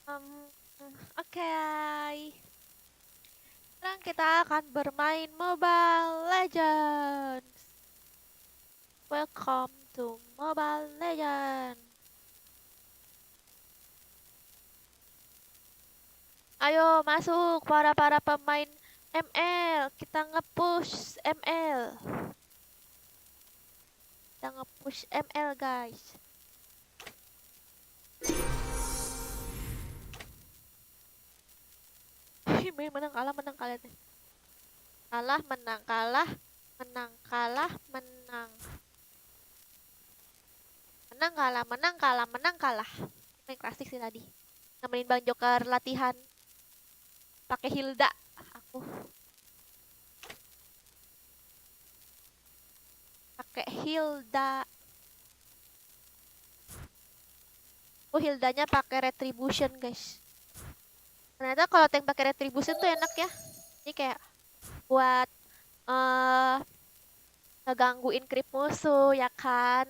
Um, Oke. Sekarang kita akan bermain Mobile Legends. Welcome to Mobile Legends. Ayo masuk para pemain ML. Kita nge-push ML. Kita nge-push ML, guys. Menang kalah menang kalian. Kalah menang kalah menang kalah menang. Menang kalah menang kalah menang kalah. Main klasik sih tadi. Nemenin Bang Joker latihan pakai Hilda. Aku pakai Hilda. Oh, Hildanya pakai Retribution, guys. Ternyata kalau tank pakai Retribution tuh enak ya. Ini kayak buat ngegangguin creep musuh, ya kan?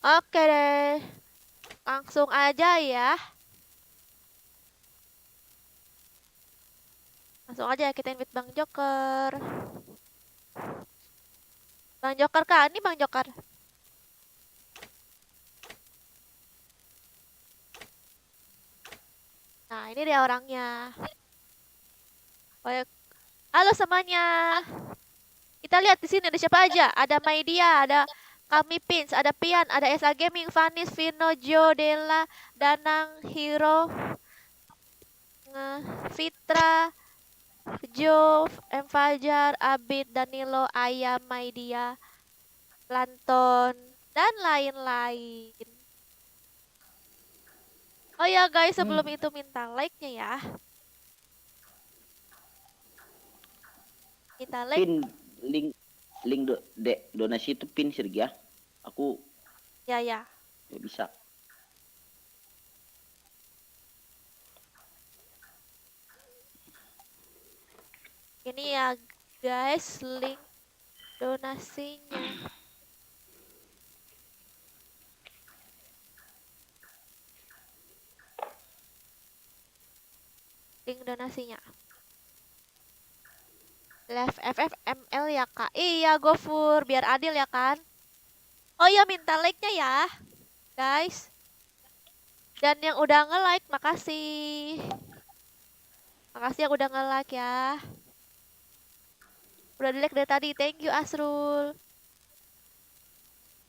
Oke deh. Langsung aja ya. Langsung aja kita invite Bang Joker. Bang Joker kah? Ini Bang Joker. Nah, ini dia orangnya. Baik. Halo semuanya. Kita lihat di sini ada siapa aja. Ada Maidia, ada Kami Pins, ada Pian, ada SA Gaming, Vanis, Vino, Jo, Della, Danang, Hero, Fitra, Jo, M Fajar, Abid, Danilo, Ayam, Maidia, Lanton, dan lain-lain. Oh ya guys, sebelum itu minta like-nya ya. Minta like. Pin link link donasi itu pin Sirgi ya. Aku Ya ya. nggak bisa. Ini ya guys, link donasinya. Link donasinya. Left FFML ya kak. Iya Gofur, biar adil ya kan. Oh ya minta like-nya ya guys. Dan yang udah nge-like makasih. Makasih yang udah nge-like ya. Udah di-like dari tadi. Thank you Asrul.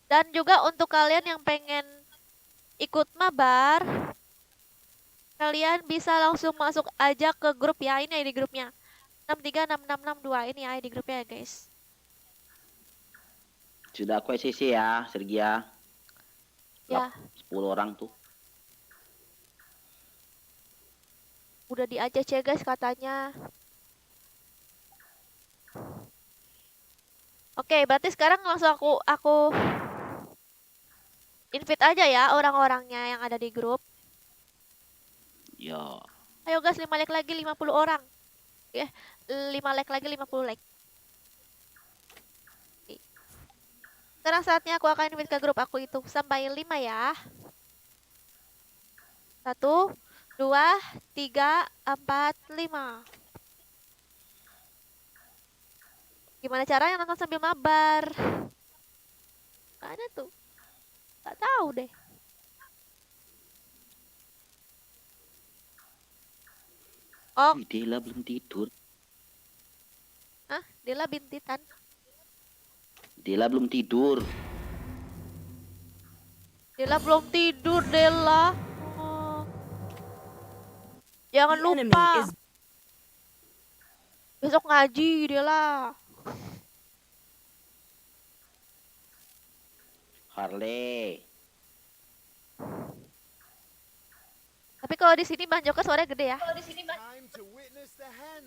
Dan juga untuk kalian yang pengen ikut mabar, kalian bisa langsung masuk aja ke grup ya. Ini ID grupnya. 6366662 ini ID grupnya ya guys. Sudah aku SCC ya, Sirgi ya. Ya. 10 orang tuh. Udah di ACC guys katanya. Oke, berarti sekarang langsung aku invite aja ya orang-orangnya yang ada di grup. Ya. Ayo guys, 5 like lagi 50 orang. Ya, 5 like lagi 50 like. Sekarang saatnya aku akan invite ke grup aku itu sampai 5 ya. 1 2 3 4 5. Gimana caranya nonton sambil mabar? Gak ada tuh. Gak tahu deh. Oh, Dela belum tidur. hah? Dela bintitan. Dela belum tidur. Dela belum tidur, Dela. Oh. Jangan lupa. Besok ngaji, Dela. Harley. Tapi kalau di sini Bang Joko suaranya gede ya.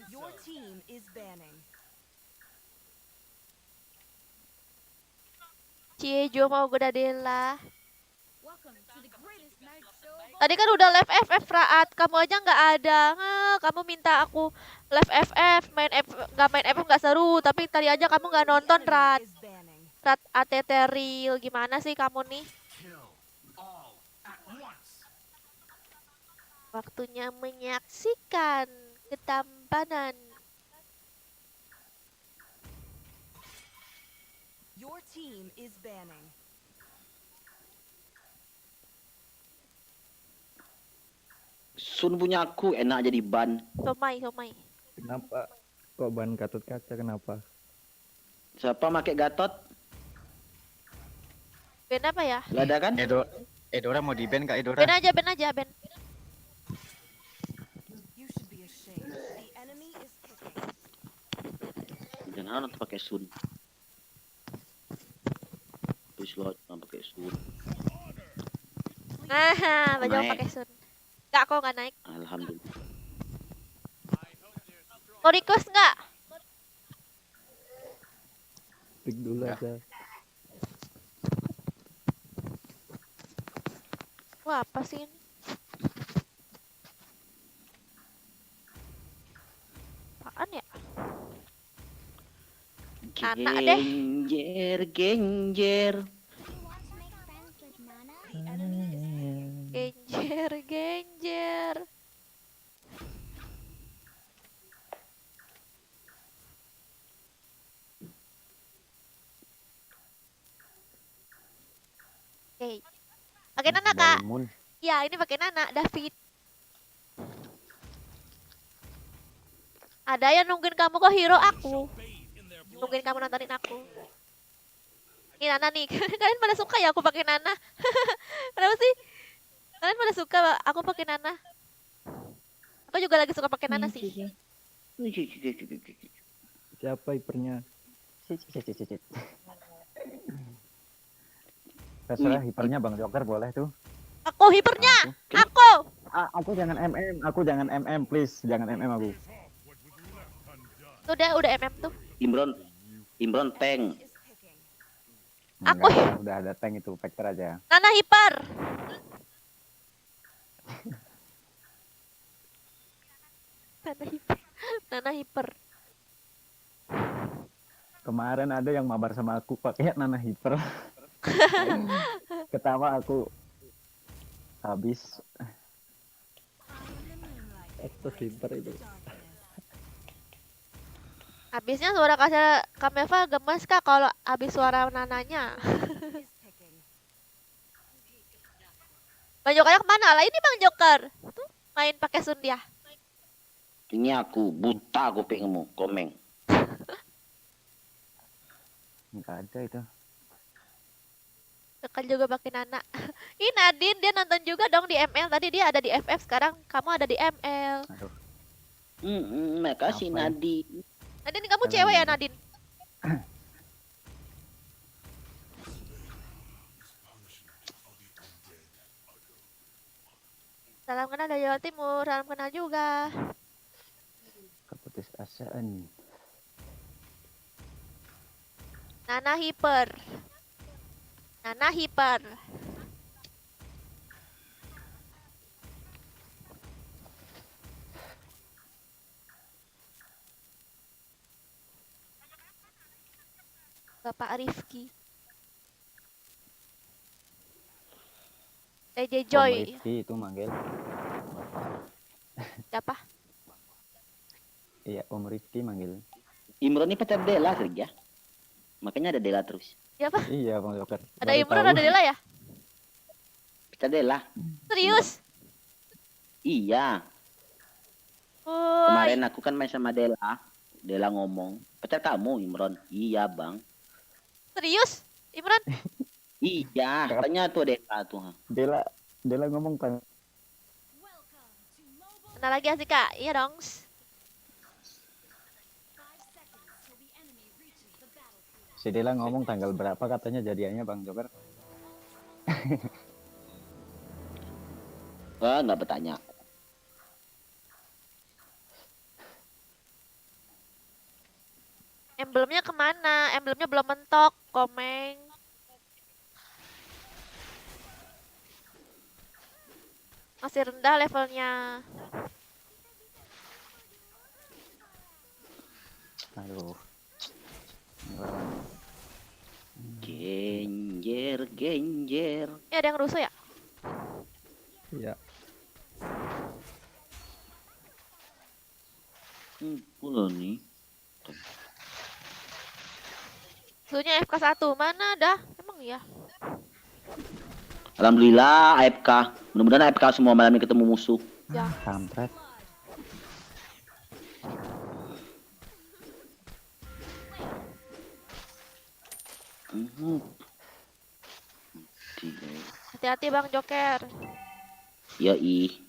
Your team is banning. Ciejo mau goda Dela. Welcome to the greatest night show. Tadi kan udah live FF Raat, kamu aja nggak ada. Kamu minta aku live FF, main FF nggak seru. Tapi tadi aja kamu nggak nonton Rat. Rat ATT Real, gimana sih kamu nih? Waktunya menyaksikan ketampanan. Your team is banning. Sun punya aku enak jadi ban. Somai, somai. Kenapa? Kok ban Gatot Kaca kenapa? Siapa pakai Gatot? Ben apa ya? Gak ada kan? Edora mau di ban Kak Edora? Ben aja, Ben aja, Ben. You should be ashamed. The enemy is picking. Jangan pakai Sun. Terus lo jangan pakai Sun. Nah, baju Naik. pakai sun. Enggak, kok nggak naik. Alhamdulillah. Mau request nggak? Pick dulu Ya. aja. Wah, apa sih ini? Apaan ya? Anak deh. Genjer, genjer. Genjer, genjer. Oke. Pakai Nana, Kak. Diamond. Ya, ini pakai Nana, David. Ada yang nungguin kamu kok hero aku. Nungguin kamu nontonin aku. Ini Nana nih. Kalian pada suka ya aku pakai Nana? Kenapa sih? Kalian pada suka aku pakai Nana? Aku juga lagi suka pakai Nana sih. Siapa hipernya? Terserah hipernya Bang Joker boleh tuh. Aku hipernya. Aku. Aku. Aku jangan MM please, jangan MM aku. Udah MM tuh. Imron tank. Is picking. Aku. Enggak, udah ada tank itu, Vector aja. Nana hiper. Nana hiper. Nana hiper. Kemarin ada yang mabar sama aku pakai Nana Hyper. Ketawa aku. Habis In the moonlight. Atau hiper itu. Darkness. Habisnya suara kasar Kameva gemes Kak kalau habis suara Nananya. Is picking. Bang Joker kemana lah? Ini Bang Joker. Tuh main pakai sun dia. Ini aku buta kupingmu, komeng. enggak ada itu. Joker juga pakai Nana. Ih Nadine dia nonton juga dong di ML. Tadi dia ada di FF, sekarang kamu ada di ML. Aduh. Makasih Apa ya? Nadi. Nadine kamu Kalian cewek ya ini. Nadine? Salam kenal dari Jawa Timur, salam kenal juga. Keputus asaan. Nana hiper. Nana hiper. Bapak Rifki. DJ Om Joy. Rifki itu manggil. Siapa? Iya, Om Rifki manggil. Imron ini pacar Dela kerja. Makanya ada Dela terus. Siapa? Iya, Bang Joker. Ada Baru Imron, tahu. ada Dela ya? Pacar Dela. Serius? Iya. Woi. Kemarin aku kan main sama Dela. Dela ngomong, pacar kamu Imron. Iya bang. Serius? Imron? Iya. Tanya tuh Dela tuh. Dela ngomong kan. Welcome to mobile. Kenal lagi asik Kak? Iya dong. 5 seconds till the enemy reaches the battlefield. Si Dela ngomong tanggal berapa katanya jadiannya Bang Joker. Wah nggak bertanya. Emblemnya kemana? Emblemnya belum mentok, komeng. Masih rendah levelnya. Aduh. Genjer, genjer. Ini ada yang rusuh ya? Iya. Pula nih. Dulunya FK1 mana dah? Emang ya? Alhamdulillah AFK. Mudah-mudahan AFK semua malam ini ketemu musuh. Ya. Kampret. Hati-hati Bang Joker. Yoi.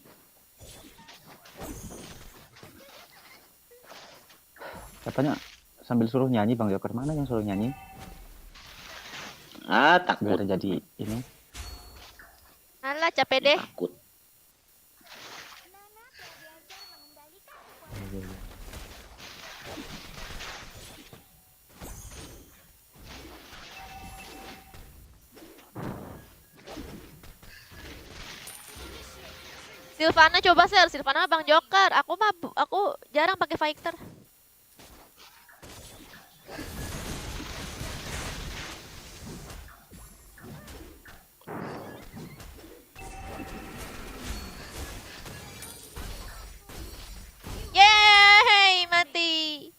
Katanya sambil suruh nyanyi Bang Joker, mana yang suruh nyanyi? Takut. Biar jadi ini. Alah capek deh. Takut. Silvana coba share. Silvana Bang Joker. Aku jarang pakai fighter. Yeay, mati.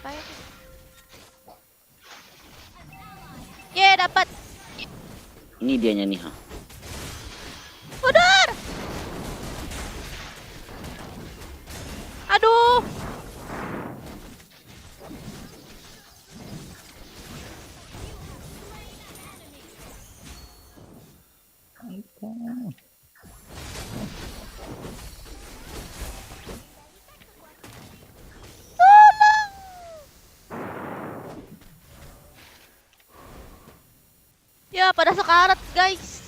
Apa ya? Yeay, dapat. Ini dianya nih, ha. Udah. Aduh. Ya, pada sekarat, guys.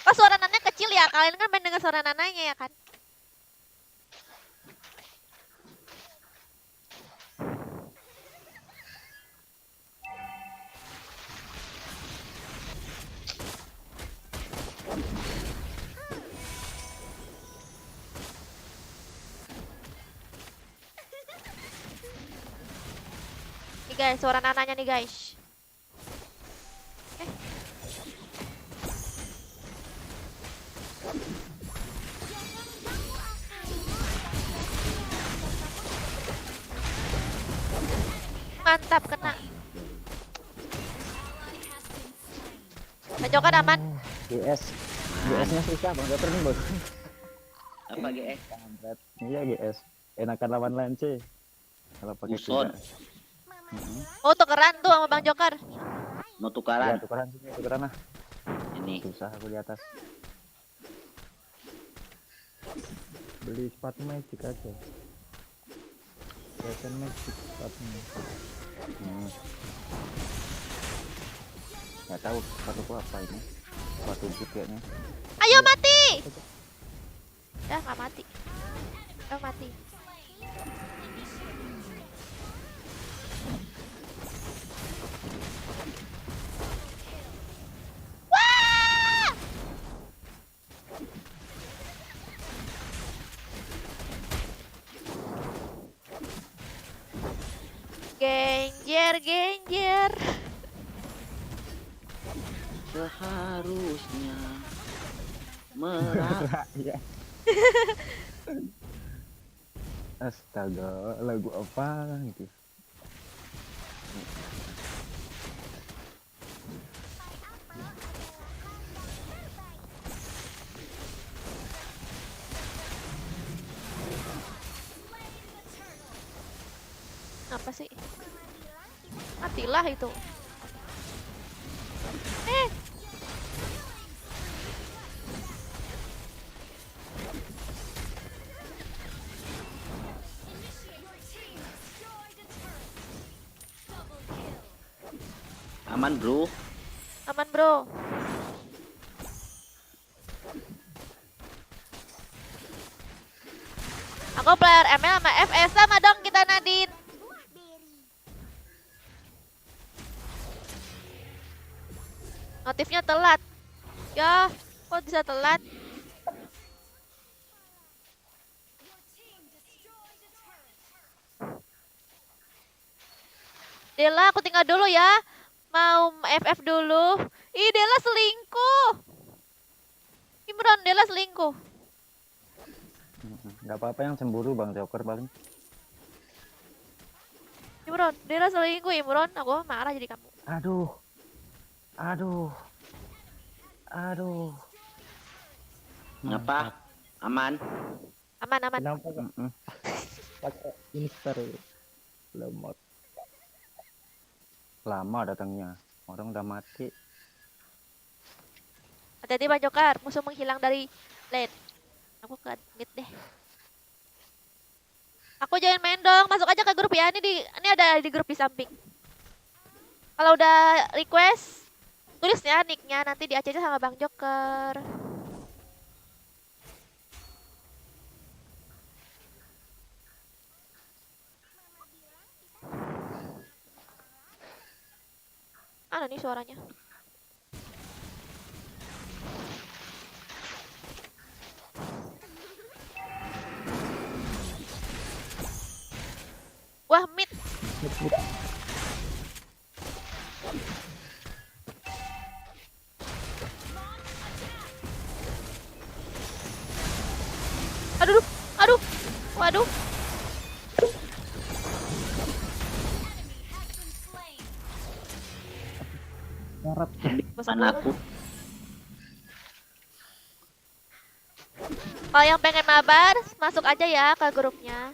Oh, suara Nananya kecil ya. Kalian kan main dengan suara Nananya ya kan? Nih guys, suara Nananya nih guys. Mantap kena. Bang Joker aman. GS. GS-nya susah Bang Joker nih, Bos. Apa GS? Kampret. Iya GS. Enakan lawan Lance. Kalau pakai Muson. kuda. Oh, tukeran tuh sama Bang Joker. Mau Ya, tukaran? tukeran lah. Ini. Susah aku di atas. Beli sepatu magic aja. Fashion magic sepatunya. Nggak tahu sepatuku apa ini. Sepatu boot kayaknya. Ayo mati. Dah nggak mati. Udah mati. Wah! Genjer, genjer. Seharusnya merah. Iya. Astaga, lagu apa gitu. Apa sih? Matilah itu. Aman, bro. Aman bro. Aku player ML sama FS sama dong kita Nadine. Notifnya telat. Ya, kok bisa telat? Dela, aku tinggal dulu ya. Mau FF dulu. Ih, Dela selingkuh. Imron, Dela selingkuh. Nggak apa-apa yang cemburu Bang Joker paling. Imron, Dela selingkuh, Imron. Aku marah jadi kamu. Aduh. Aduh. Aduh. Ngapa? Aman. Aman, aman. Kenapa kak Mm-mm. pakai Inster lemot? Lama datangnya. Orang udah mati. Hati-hati Bang Joker, musuh menghilang dari lane. Aku ke mid deh. Aku join main dong, masuk aja ke grup ya. Ini ada di grup di samping. Kalau udah request, tulis ya nicknya, nanti di ACC sama Bang Joker. Mana nih suaranya? Wah, mid. Aduh, aduh, waduh. Syarat Bosan Mana banget. aku? Kalau yang pengen mabar, masuk aja ya ke grupnya.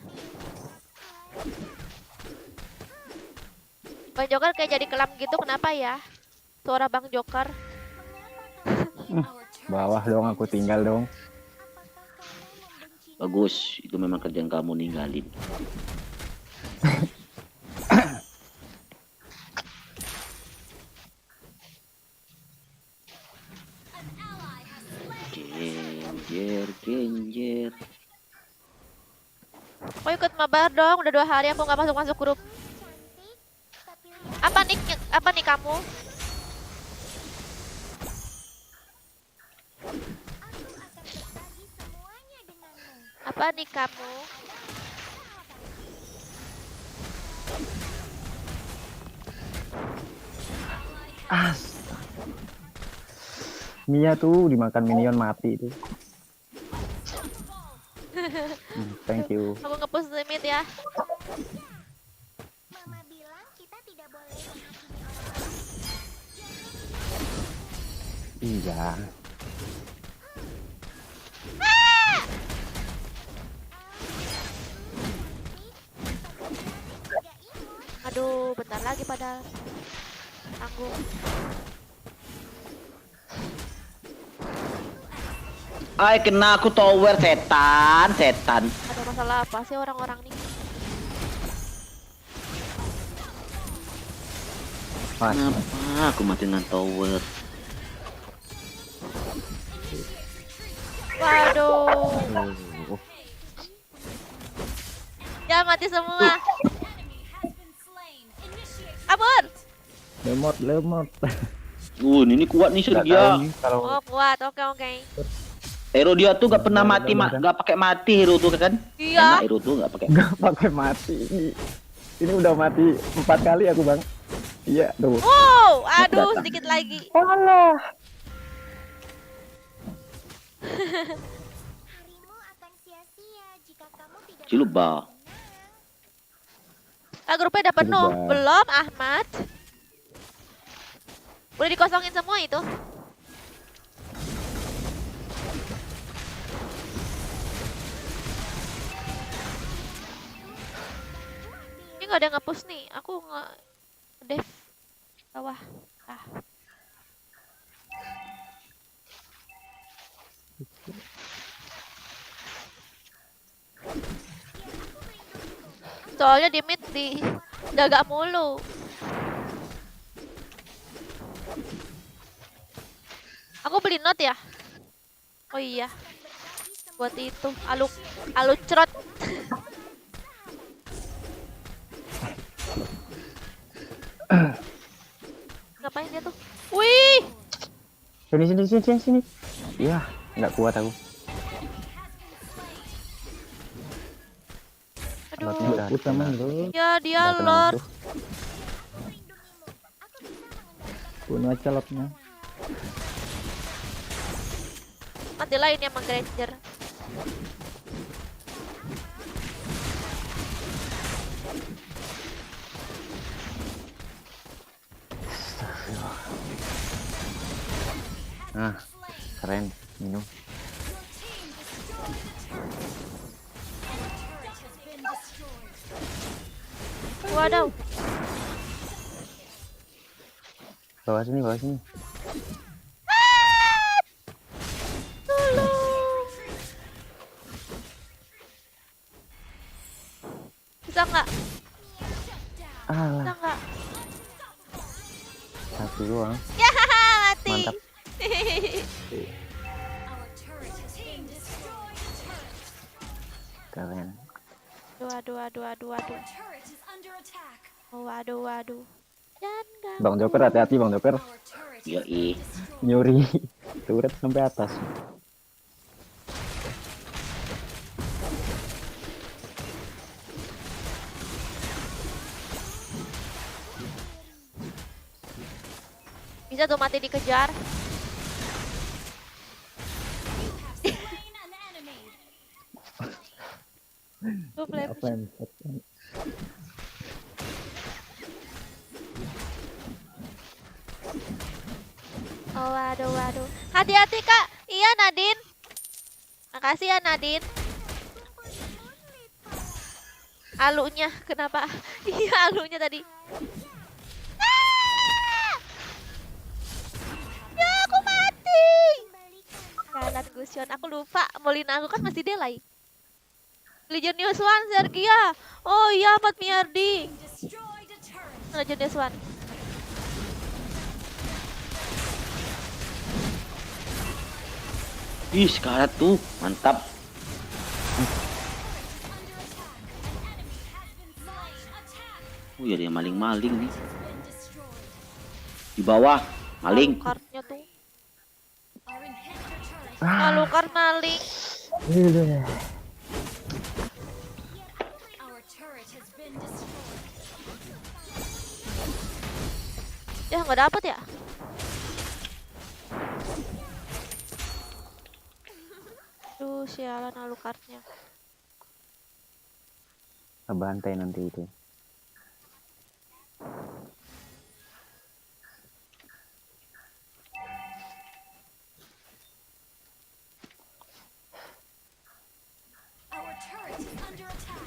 Bang Joker kayak jadi kelam gitu, kenapa ya? Suara Bang Joker. Bawah dong aku tinggal dong. Bagus, itu memang kerjaan kamu ninggalin. Genjer. Aku ikut mabar dong, udah 2 hari aku nggak masuk grup. Apa nih kamu? Apa nih kamu? Mia tuh dimakan minion mati itu. Thank you. Aku nge-push limit ya. Mama bilang kita tidak boleh menghakimi orang. Iya. Aduh, bentar lagi padahal. Tanggung. Ay, kena aku tower setan. Ada masalah apa sih orang-orang nih? Mas, Kenapa aku mati dengan tower? Waduh. oh, Ya mati semua. Kabur. lemot. Ini kuat nih nggak tahu Sergia. nih kalau Oh, kuat. Oke. Hero dia tuh gak pernah mati, gak pakai mati hero tuh kan? Iya. Enak hero tuh gak pakai. nggak pakai mati. Ini udah mati 4 kali aku bang. Iya tuh. Wow, aduh sedikit lagi. Alah. Harimu akan sia-sia jika kamu tidak Ciluba. Grupnya udah penuh. Coba. Belum, Ahmad. Udah dikosongin semua itu. Ini nggak ada yang nge-push nih. Aku nge-dev bawah. Ah. Soalnya di mid di jaga mulu. Aku beli note ya. Oh iya. Buat itu alu cerot. Ngapain dia tuh? Wih, Sini. Iya, nggak kuat aku. aduh. Lotnya udah Utama kena. lo. Ya dia Udah kena Lord. musuh. Bunuh aja lotnya. Mati lain yang Granger. Ah, keren. Minum. Your team destroyed a turret. Our turret has been destroyed. Waduh. Bawah sini, bawah sini. Tolong. Bisa nggak? Ah, Bisa nggak? satu doang. Ya, mati. Mantap. Our turret has been destroyed a turret. Keren. Waduh, waduh, waduh, waduh. Our turret is under attack. Waduh, waduh. Jangan ganggu. Bang Joker, hati-hati Bang Joker. Our turret has Yoi. been destroyed. Nyuri turret sampai atas. Bisa tuh mati dikejar. Slain an enemy. Tuh play. Apa yang Oh, waduh, waduh. Hati-hati, Kak. Iya, Nadine. Makasih ya, Nadine. Alunya, kenapa? Iya, alunya tadi. Ah! Ya, aku mati. Jalan Gusion, aku lupa. Molina aku kan masih delay. Legionnius One, Sergia. Oh iya, Mat Miardi. Destroyed a turret. Legionnius One. Ih, sekarat tuh. Mantap. Under attack. An enemy has been slain. Attack Oh ya, dia maling-maling nih. has been destroyed. Di bawah. Maling. Alucardnya tuh. Our inhibitor turret Alucard maling. Our turret has been destroyed. Ya, nggak dapet ya? Duh, sialan Alucardnya. Kebantai nanti itu. Our turret is under attack.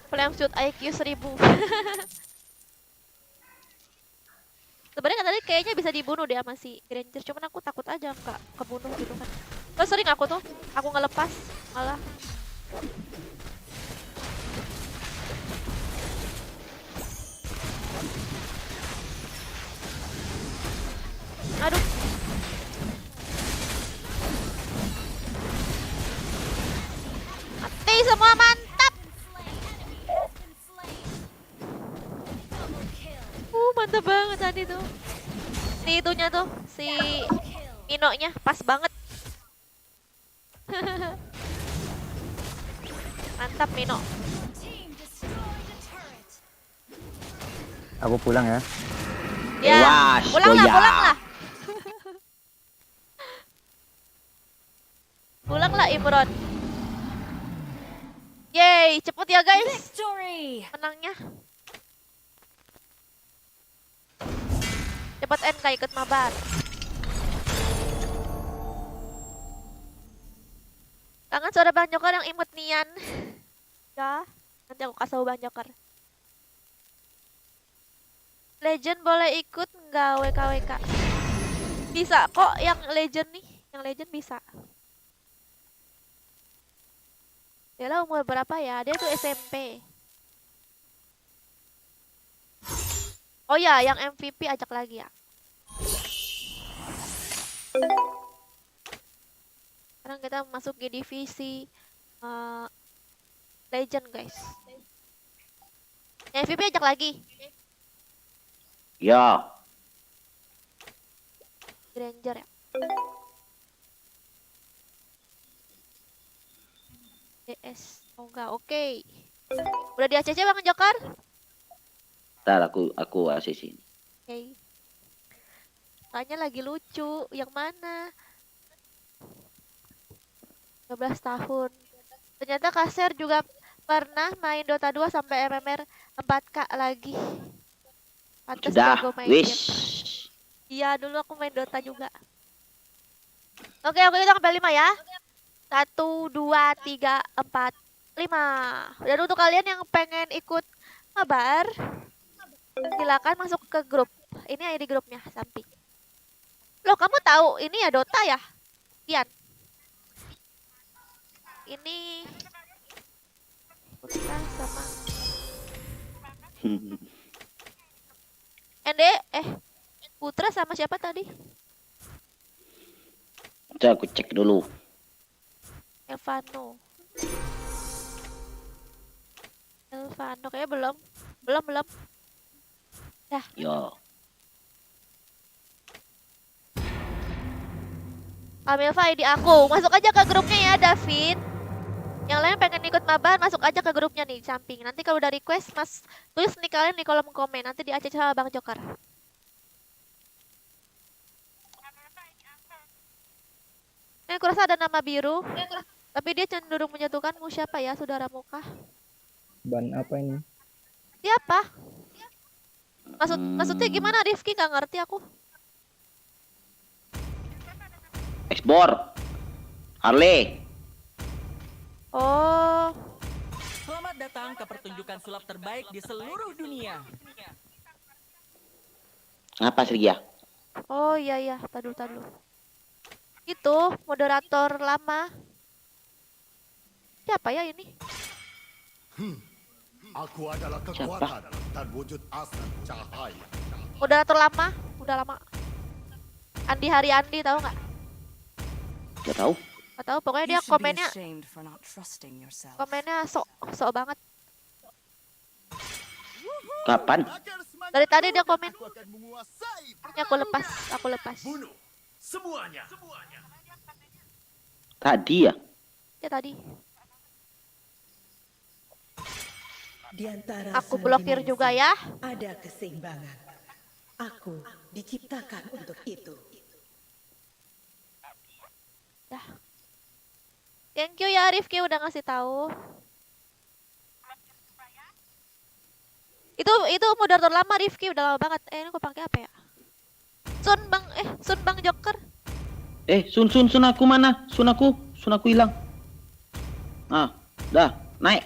Flame shoot IQ 1000. Sebenarnya kan tadi kayaknya bisa dibunuh dia sama si Granger, cuman aku takut aja nggak kebunuh gitu kan. Terus sering aku ngelepas malah. Aduh. Mati semua, mantap. Double kill. Mantap banget tadi tuh. Si itunya tuh, si Kill. Minonya pas banget. Mantap Mino. Team destroyed a turret. Aku pulang ya. Ya, Tewas, pulang lah, goyah. pulang lah. Pulang lah Imron. Yeay, cepet ya guys Victory. menangnya. Cepet NK ikut mabar. Kangen suara Bang Joker yang imut Nian. Ya, nanti aku kasih tahu Bang Joker. Legend boleh ikut nggak WKWK? Bisa kok yang Legend nih, yang Legend bisa. Dia lah umur berapa ya? Dia tuh SMP. Oh ya, yang MVP ajak lagi ya. Sekarang kita masuk ke divisi Legend guys. Yang MVP ajak lagi. Ya. Granger ya. DS. Oh enggak, oke. Udah di ACC Bang Joker? Ntar aku ACC. Oke. Tanya lagi lucu. Yang mana? 12 tahun. Ternyata Kaser juga pernah main Dota 2 sampai MMR 4K lagi. Pantes Sudah, jago main wish. game. Iya, dulu aku main Dota juga. Oke, kita sampai 5 ya. 1, 2, 3, 4, 5. Dan untuk kalian yang pengen ikut mabar, silakan masuk ke grup. Ini ID grupnya, samping. Loh, kamu tahu ini ya Dota ya? Kian. Ini Putra sama Ende, Putra sama siapa tadi? Coba aku cek dulu. Elvano. Elvano kayaknya belum. Belum. Yo. Amelva ID aku. Masuk aja ke grupnya ya, David. Yang lain pengen ikut mabar, masuk aja ke grupnya nih, samping. Nanti kalau udah request, Mas, tulis nih kalian di kolom komen. Nanti diacak sama Bang Joker. Aku rasa ada nama biru. Tapi dia cenderung menjatuhkanmu siapa ya, saudara muka? Ban apa ini? Siapa? Maksudnya gimana, Rifki? Gak ngerti aku. Ekspor. Harley. Oh, Selamat datang ke pertunjukan sulap terbaik di seluruh dunia. Ngapa Sergia? oh iya. Tadu. Itu moderator lama. Siapa ya ini? Aku adalah kekuatan dan wujud asli cahaya. Moderator lama, udah lama. Andi Haryandi, tahu nggak? Gak tahu. Nggak tahu. Pokoknya dia komennya sok banget. Kapan? Dari tadi dia komen. Aku akan menguasai. Ini aku lepas. Bunuh semuanya. Tadi ya? Ya tadi. Di antara Aku semua blokir dimensi, juga ya. ada keseimbangan. Aku diciptakan untuk itu. Dah. Thank you ya Rifki udah ngasih tahu. Itu moderator lama Rifki, udah lama banget. Ini aku pakai apa ya? Sun Bang Joker. Sun aku mana? Sun aku hilang. Ah, dah, naik.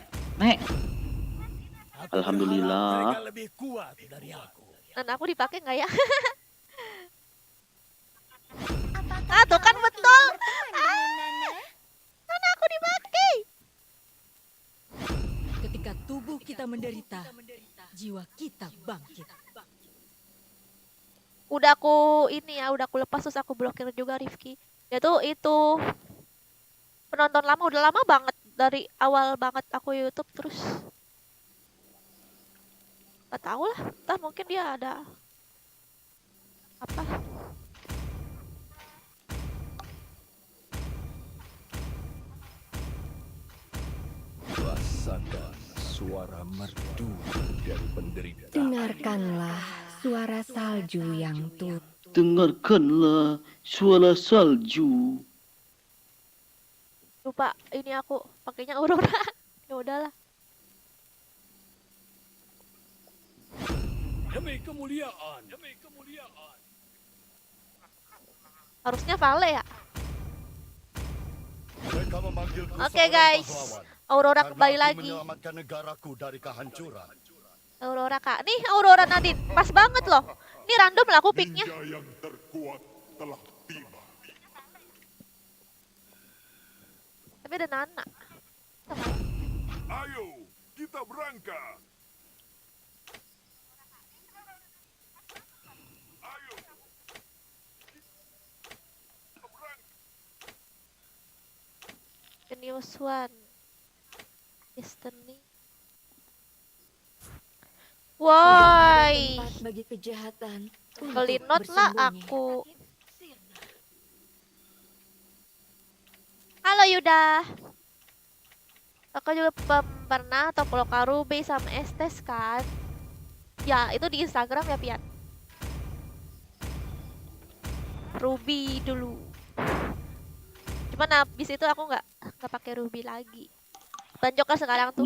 Alhamdulillah. Mereka lebih kuat dari aku. Dan aku dipakai nggak ya? Apakah Tuh kan kamu betul. ingin berteman dengan Nana? Karena aku dipakai. Ketika tubuh kita menderita, jiwa kita bangkit. Udah aku lepas terus aku blokir juga Rifki. Itu penonton lama, udah lama banget dari awal banget aku YouTube terus. Gak tau lah, entah mungkin dia ada apa. Rasakan suara merdu dari penderitaan. Dengarkanlah suara salju yang tutup. Dengarkanlah suara salju. Lupa ini aku pakainya Aurora. Ya udahlah. Demi kemuliaan. Harusnya Vale ya. Mereka memanggilku Oke, seorang guys. pahlawan. Aurora Karena kembali aku lagi. menyelamatkan negaraku dari kehancuran. Aurora Kak. Nih Aurora Nadine. Pas banget loh. Ini random lah aku picknya. Yang terkuat telah tiba. Tapi ada Nana. Ayo, kita berangkat. Genius One. Destiny. Woi. Tempat bagi kejahatan untuk Kelinot lah bersembunyi. aku. Halo Yuda. Aku juga pernah toploka Ruby sama Estes kan. Ya itu di Instagram ya Pian. Ruby dulu. Cuman habis itu aku nggak pakai Ruby lagi. Ban Joker sekarang tuh.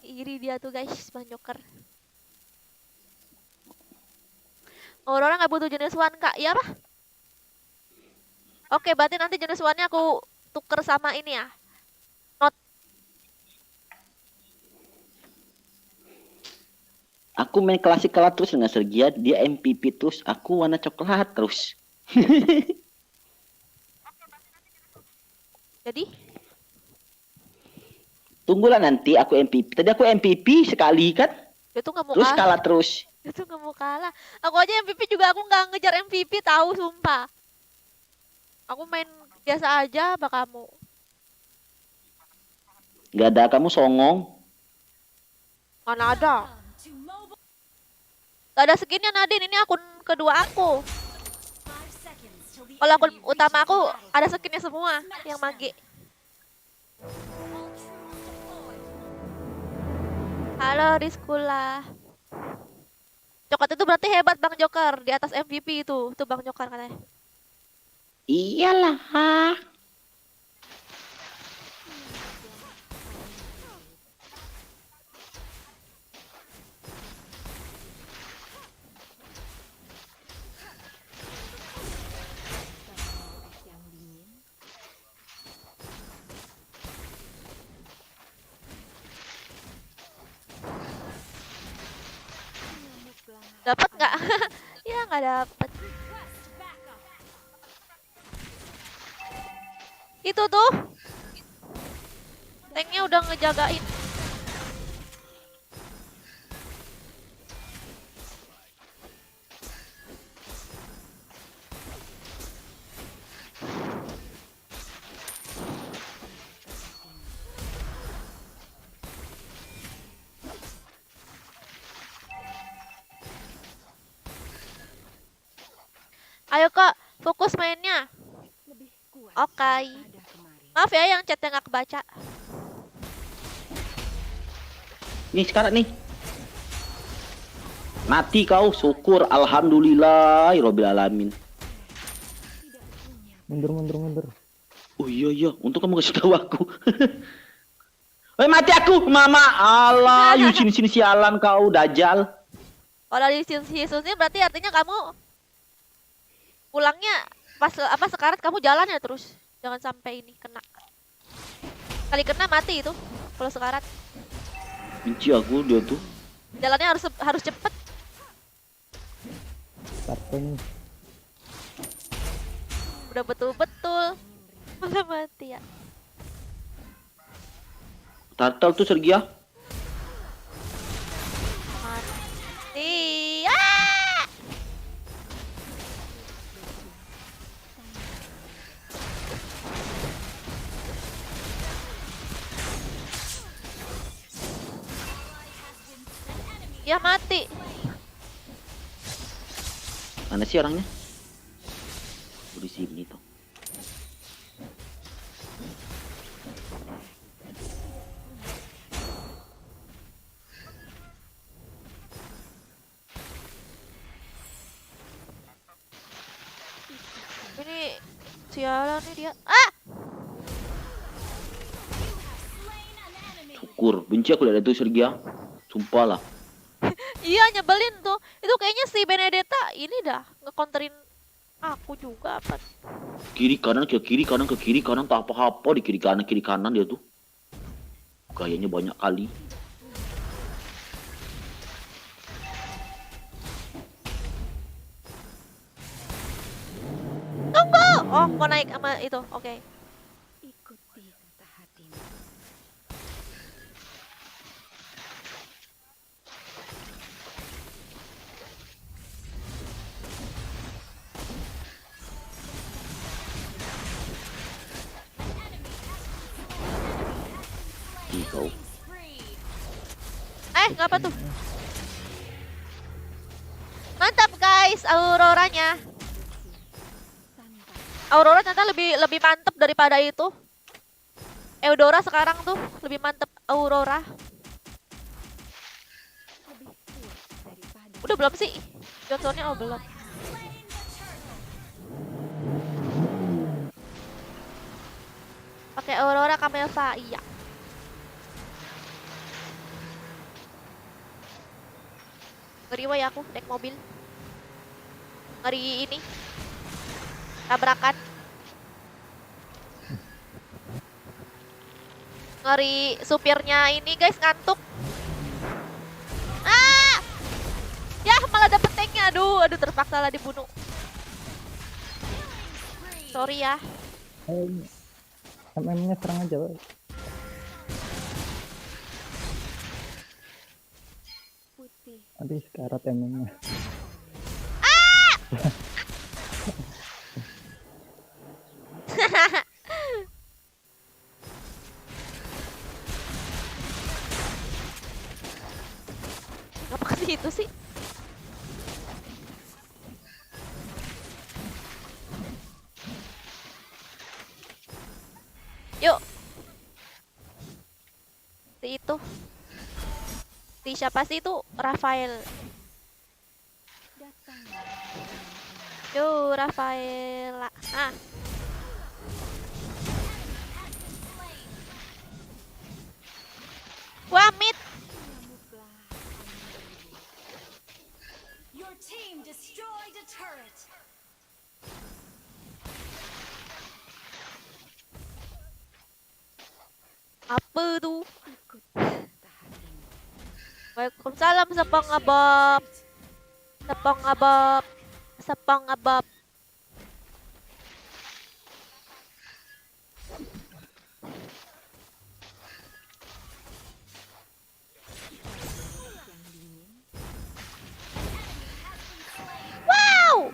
Iri dia tuh guys, Ban Joker. Aurora nggak butuh jenis one kak, iya apa? Oke, berarti nanti jenis one-nya aku tuker sama ini ya. Aku main klasik kalah terus dengan Sergia, dia MVP terus, aku warna coklat terus. Jadi, Tunggulah nanti aku MVP. Tadi aku MVP sekali kan, dia tuh nggak mau terus kalah. kalah terus. Dia tuh nggak mau kalah. Aku aja MVP juga aku nggak ngejar MVP tahu sumpah. Aku main biasa aja apa kamu? Gak ada, kamu songong. Mana ada? Gak ada skinnya Nadine, ini akun kedua aku. Kalau akun utama aku ada skinnya semua yang mage. Halo Rizkula. Coklat itu berarti hebat Bang Joker, di atas MVP itu Bang Joker katanya. Iyalah. Dapat nggak? Ya nggak dapat. Itu tuh tanknya udah ngejagain. Ayo kak, fokus mainnya. Oke. Maaf ya yang chatnya nggak kebaca. Nih sekarang nih. Mati kau, syukur, alhamdulillah, robbil alamin. Mundur. Oh iya, untung kamu kasih tahu aku. Woi mati aku, mama. Allah, you sini sialan kau, dajal. Kalau di Yesusnya berarti artinya kamu pulangnya pas apa sekarat kamu jalan ya terus. Jangan sampai ini kena. Kali kena mati itu kalau sekarat. Benci aku dia tuh. Jalannya harus cepet. Starting. Udah betul-betul. Malah mati ya. Turtle tuh Sergia. Mati. Ah! Ya mati. Mana sih orangnya? Di sini tuh. Ini sialan nih dia. Ah! Syukur, benci aku lihat itu Sergia. Sumpah lah. Iya nyebelin tuh. Itu kayaknya si Benedetta ini dah ngecounterin aku juga apa. Kiri kanan ke kiri kanan tak apa-apa di kiri kanan dia tuh. Gayanya banyak kali. Tunggu. Oh mau naik sama itu. Oke. Ikuti kata hatimu. Ih kau. Ngapa tuh? Mantap guys, Auroranya. Aurora ternyata lebih mantep daripada itu. Eudora sekarang tuh lebih mantep Aurora. Udah belum sih? Johnsonnya belum. Pakai Aurora Camelva, iya. Ngeri woy aku naik mobil. Ngeri ini. Tabrakan. Ngeri supirnya ini guys ngantuk. Ah! Ya malah dapet tanknya. Aduh terpaksa lah dibunuh. Sorry ya. MM-nya serang aja, Pak. Putih. Habis karat MM-nya. Apa ke situ sih? Yuk. Si itu. Si siapa sih itu? Rafael. Yuk, Rafaela. Ah. Wah, mid. Your team destroyed a turret. Apa tuh? Waalaikumsalam sepong ngabab. Sepong ngabab. Sepong ngabab. Wow!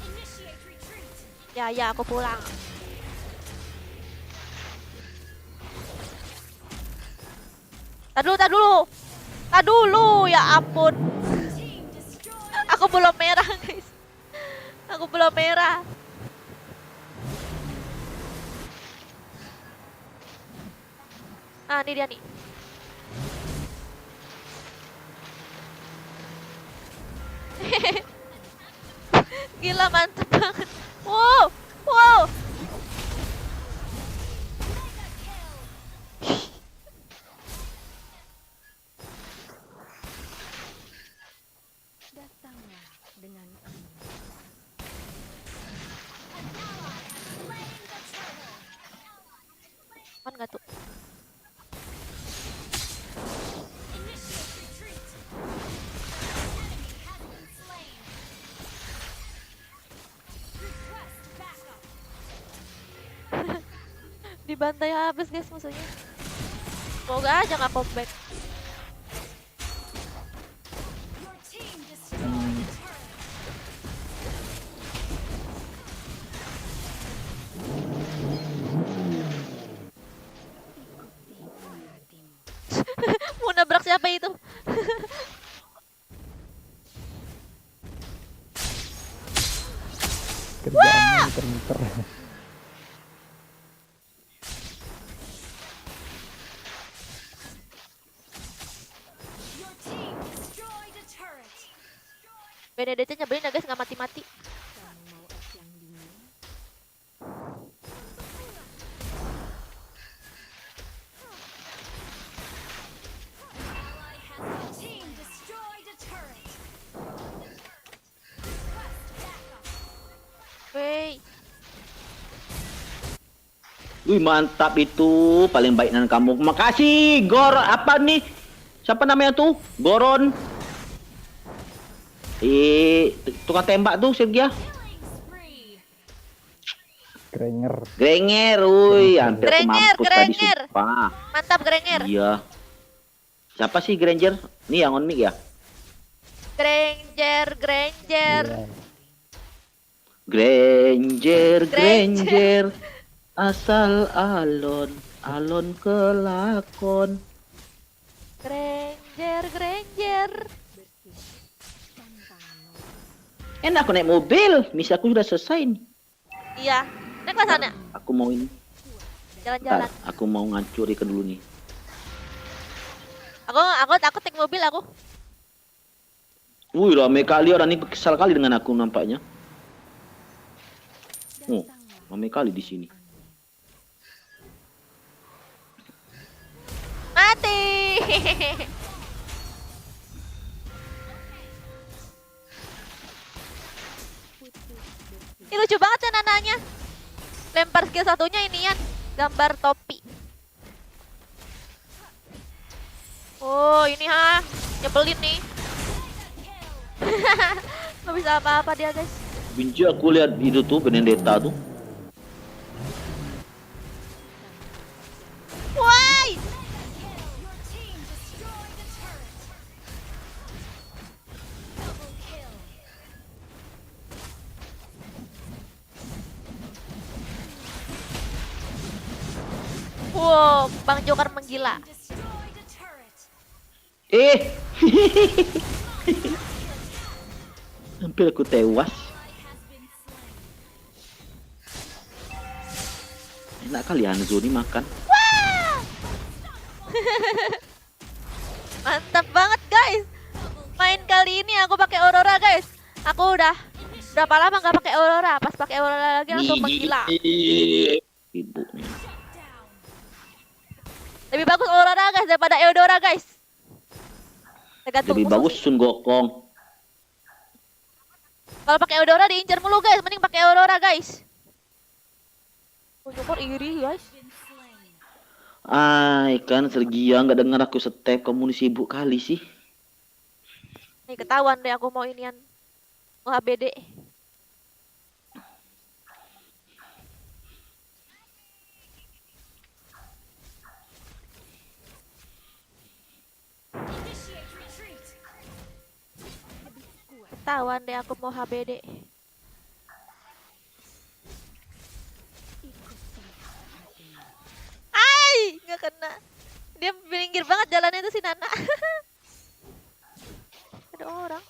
Initiate retreat. Ya, aku pulang. Tar dulu, ya ampun. Team destroyed. Aku belum merah, guys. Aku belum merah. Ah, ini dia nih. Gila, mantep banget. Wow, wow. Datanglah dengan Kan nggak tuh? Initiate retreat. Enemy has been slain. Request backup. Dibantai habis guys musuhnya. Semoga aja nggak comeback. Your team destroyed a turret. Mau nabrak siapa itu? Kerjaannya muter-muter. Your team destroyed a turret. BDDC nyebelin ya guys, nggak mati-mati. kamu mau es yang dingin. Your team destroyed a turret. Request backup. Wey, Wih mantap itu, paling baik dengan kamu. Makasih, Gor apa nih? Siapa namanya tuh? Goron. Tukang tembak tuh Sergia. Killing spree. Grenger. Grenger, wih, hampir aku Grenger, mampus tadi Grenger. sumpah. mantap Grenger. Iya. Siapa sih Granger? Nih yang on mic ya? Granger. Iya. Granger, Granger. Granger. Asal alon, alon kelakon. Granger. Enak aku naik mobil, misi aku sudah selesai nih. Iya, naik lah sana. Aku mau ini, Jalan-jalan. bentar, aku mau ngancuri ke dulu nih. Aku take mobil aku. Wih, rame kali orang ini kesal kali dengan aku nampaknya. Oh, rame kali di sini. Mati. Ini lucu banget ya nananya. Lempar skill satunya inian gambar topi. Oh, ini nyebelin nih. Nggak bisa apa-apa dia, guys. Benci aku lihat itu tuh Benedetta tuh. Why? Your team destroyed a turret. Double kill. Wow, Bang Joker menggila. Destroyed a turret. Hampir aku tewas. Has been slain. Enak kali Hanzo ini makan. Mantap banget, guys. Main kali ini aku pakai Aurora, guys. Aku udah berapa lama nggak pakai Aurora? Pas pakai Aurora lagi langsung menggila. Ibunya. Lebih bagus Aurora, guys, daripada Eudora, guys. Tergantung Lebih musuh bagus sih. Sun Gokong. Kalau pakai Eudora diincar mulu, guys. Mending pakai Aurora, guys. Syukur iri, guys. Ikan Sergia nggak dengar aku step, kamu ini sibuk kali sih. Nih ketahuan deh aku mau inian. Mau HBD. Initiate retreat. Ketahuan deh aku mau HBD. Ai, nggak kena. Dia pinggir banget jalannya itu si Nana. Ada orang.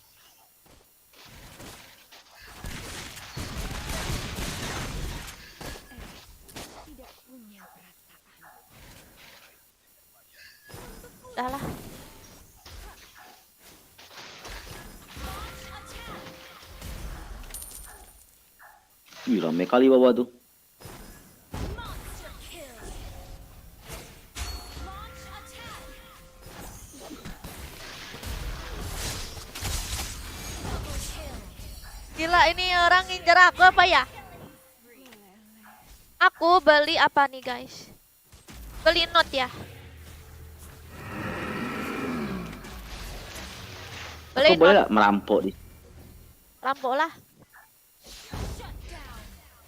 Tidak punya perasaan. Udah lah. Wih, rame kali bawah tuh. Monster kill. Launch attack. Double kill. Gila, ini orang ngincer aku apa ya? Aku beli apa nih, guys? Beli note ya. Beli Aku boleh note. nggak merampok di? Rampok lah. Shut down.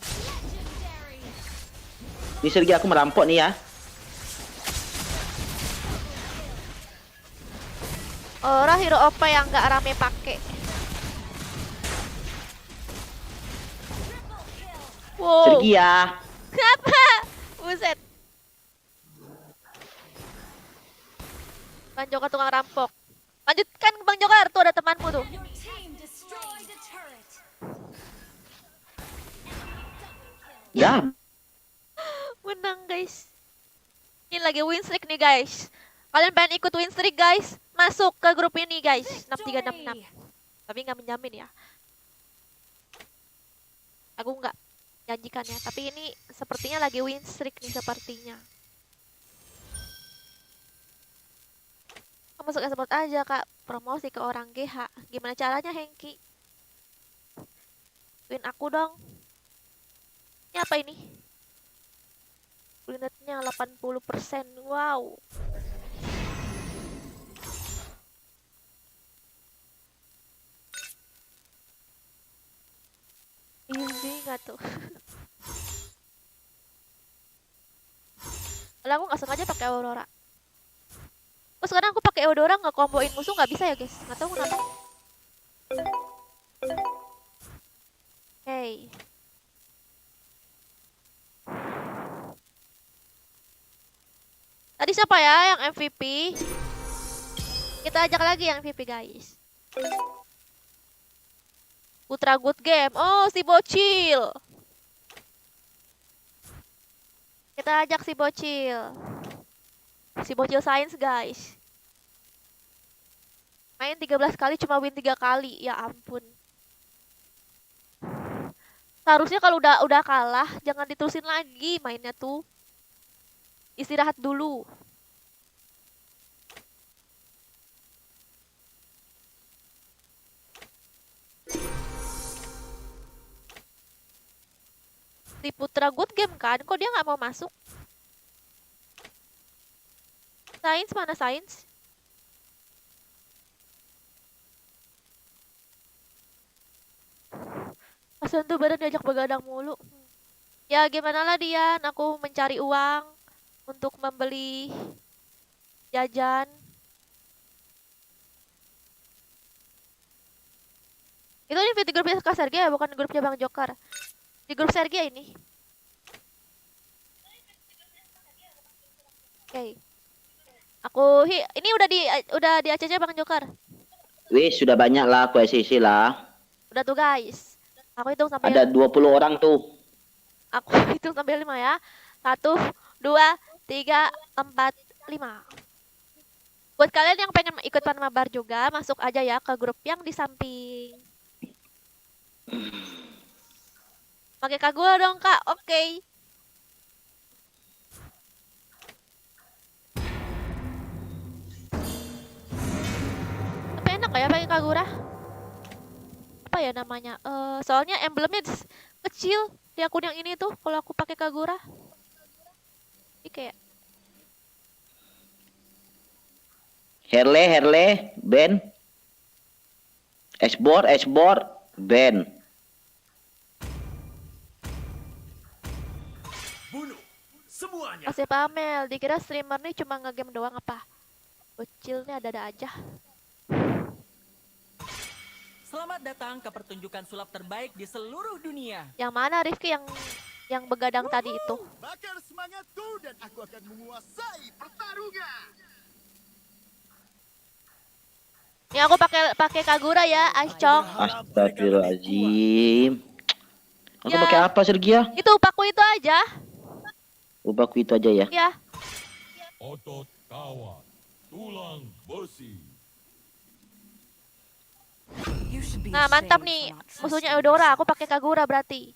Legendary. Ini Sergia aku merampok nih ya. Orang hero apa yang nggak rame pakai? Wow. Sergia. Apa? Buset. Bang Joker tukang rampok. Lanjutkan Bang Joker, tuh ada temanmu tuh. Your team destroyed a turret. Ya. Menang, guys. Ini lagi win streak nih, guys. Kalian pengen ikut win streak, guys? Masuk ke grup ini, guys. 6366. Tapi nggak menjamin ya. Aku nggak janjikan ya. Tapi ini sepertinya lagi win streak nih, sepertinya. Kamu masuk e-sport aja, Kak. Promosi ke orang GH. Gimana caranya, Hengki? Win aku dong. Ini apa ini? Winetnya 80%. Wow. Easy nggak tuh? Kalau aku nggak sengaja pakai Aurora. Oh, sekarang aku pakai Aurora nggak komboin musuh nggak bisa ya, guys? Nggak tahu kenapa. Hey. Tadi siapa ya yang MVP? Kita ajak lagi yang MVP, guys. Putra Good Game. Oh, si Bocil. Kita ajak si Bocil. Si Bocil Science, guys. Main 13 kali cuma win 3 kali. Ya ampun. Seharusnya kalau udah kalah jangan diterusin lagi mainnya tuh. Istirahat dulu. Si Putra good game kan? Kok dia nggak mau masuk? Sains mana Sains? Kasian tuh badan diajak begadang mulu. Ya gimana lah Dian, aku mencari uang untuk membeli jajan. Itu invite di grupnya Kak Sergei ya, bukan grupnya Bang Joker. Di grup Sergei ini. Oke. Ini udah di ACC Bang Joker. Wih, sudah banyak lah aku SCC lah. Udah tuh guys. Aku hitung sampai Ada 20 orang tuh. Aku hitung sampai 5 ya. 1, 2, 3, 4, 5. Buat kalian yang pengen ikut Panmabar juga, masuk aja ya ke grup yang di samping. Pakai Kagura dong Kak, oke. Tapi enak ya pakai Kagura? Apa ya namanya? Soalnya emblemnya kecil di akun yang ini tuh kalau aku pakai Kagura. Ini kayak Herle, Ben. Esbor, Ben. Bunuh semuanya. Kasih Pamel, dikira streamer nih cuma ngegame doang apa? Bocilnya ada-ada aja. Selamat datang ke pertunjukan sulap terbaik di seluruh dunia. Yang mana Rifki yang begadang tadi itu? Bakar semangatku dan aku akan menguasai pertarungan. Ini aku pakai Kagura ya, Aichong. Astagfirullahaladzim. Aku Ya. pakai apa Sergia? Itu upahku itu aja. Ubahku itu aja ya. Ya. Otot kawat, tulang besi. Nah, mantap nih. Musuhnya Eudora, aku pakai Kagura berarti.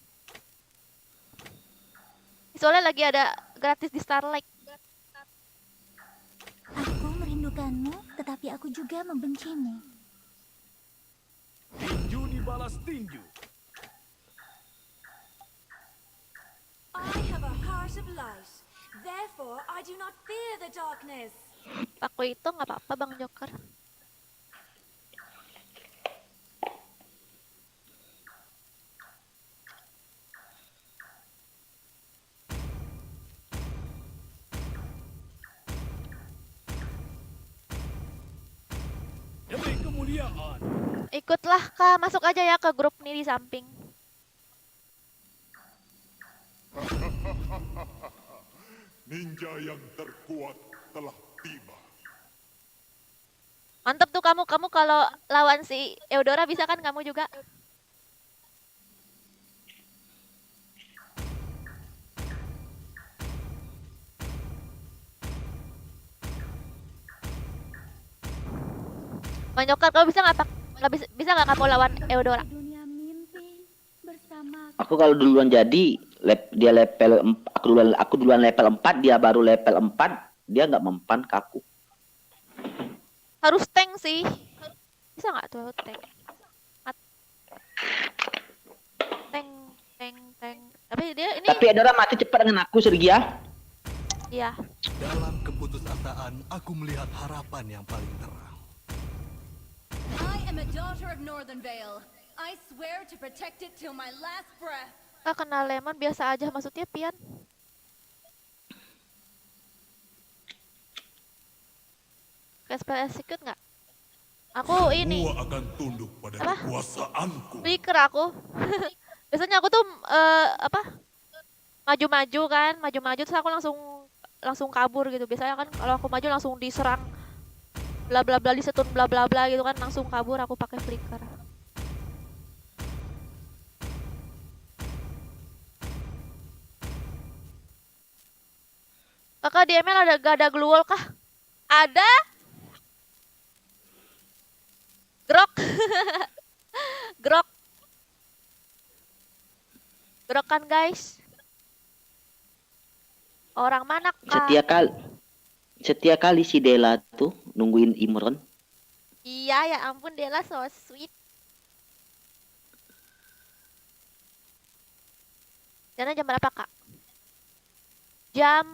Soalnya lagi ada gratis di Starlight. Aku merindukanmu, tetapi aku juga membencimu. Tinju dibalas tinju. I have a heart of light. Therefore, I do not fear the darkness. Aku itu nggak apa-apa Bang Joker. Demi kemuliaan. Ikutlah Kak, masuk aja ya ke grup nih di samping. Ninja yang terkuat telah tiba. Mantep tuh kamu kalau lawan si Eudora bisa kan kamu juga? Bang Joker, kamu bisa bisa nggak kamu lawan Eudora? Dunia mimpi bersama Aku kalau duluan jadi, dia level 4, aku duluan level 4, dia baru level 4, dia nggak mempan ke aku. Harus tank sih. Bisa nggak tuh tank? Tank. Tapi dia ini Tapi Edora mati cepat dengan aku Sergia. iya. Dalam keputusasaan, aku melihat harapan yang paling terang. I am a daughter of Northern Vale. I swear to protect it till my last breath. Kak kenal Lemon biasa aja maksudnya Pian. SPS ikut nggak? Aku ini Semua akan tunduk pada Apa? kekuasaanku. speaker aku. Biasanya aku tuh maju-maju kan, maju-maju terus aku langsung kabur gitu. Biasanya kan kalau aku maju langsung diserang bla bla bla, disetun bla bla bla gitu kan, langsung kabur aku pakai flicker. Kakak di ML gak ada glue wall kah? Ada? Grok. Grok. Grok kan guys. Orang mana kak? Setiap kali si Dela tuh nungguin Imron. Iya ya ampun Dela so sweet. Jam berapa kak? Jam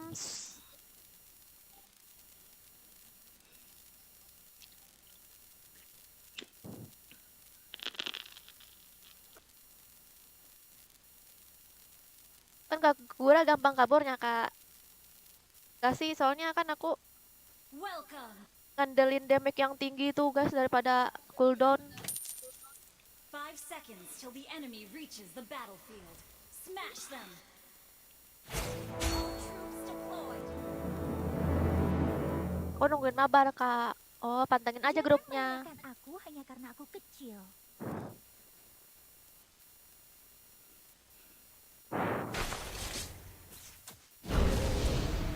kan kak Gura gampang kaburnya kak. Kasih soalnya kan aku Welcome. ngandelin damage yang tinggi tuh guys daripada cooldown. 5 seconds till the enemy reaches the battlefield. Smash them. All troops deployed. Aku nungguin mabar kak. Oh pantengin aja grupnya. Aku hanya karena aku kecil.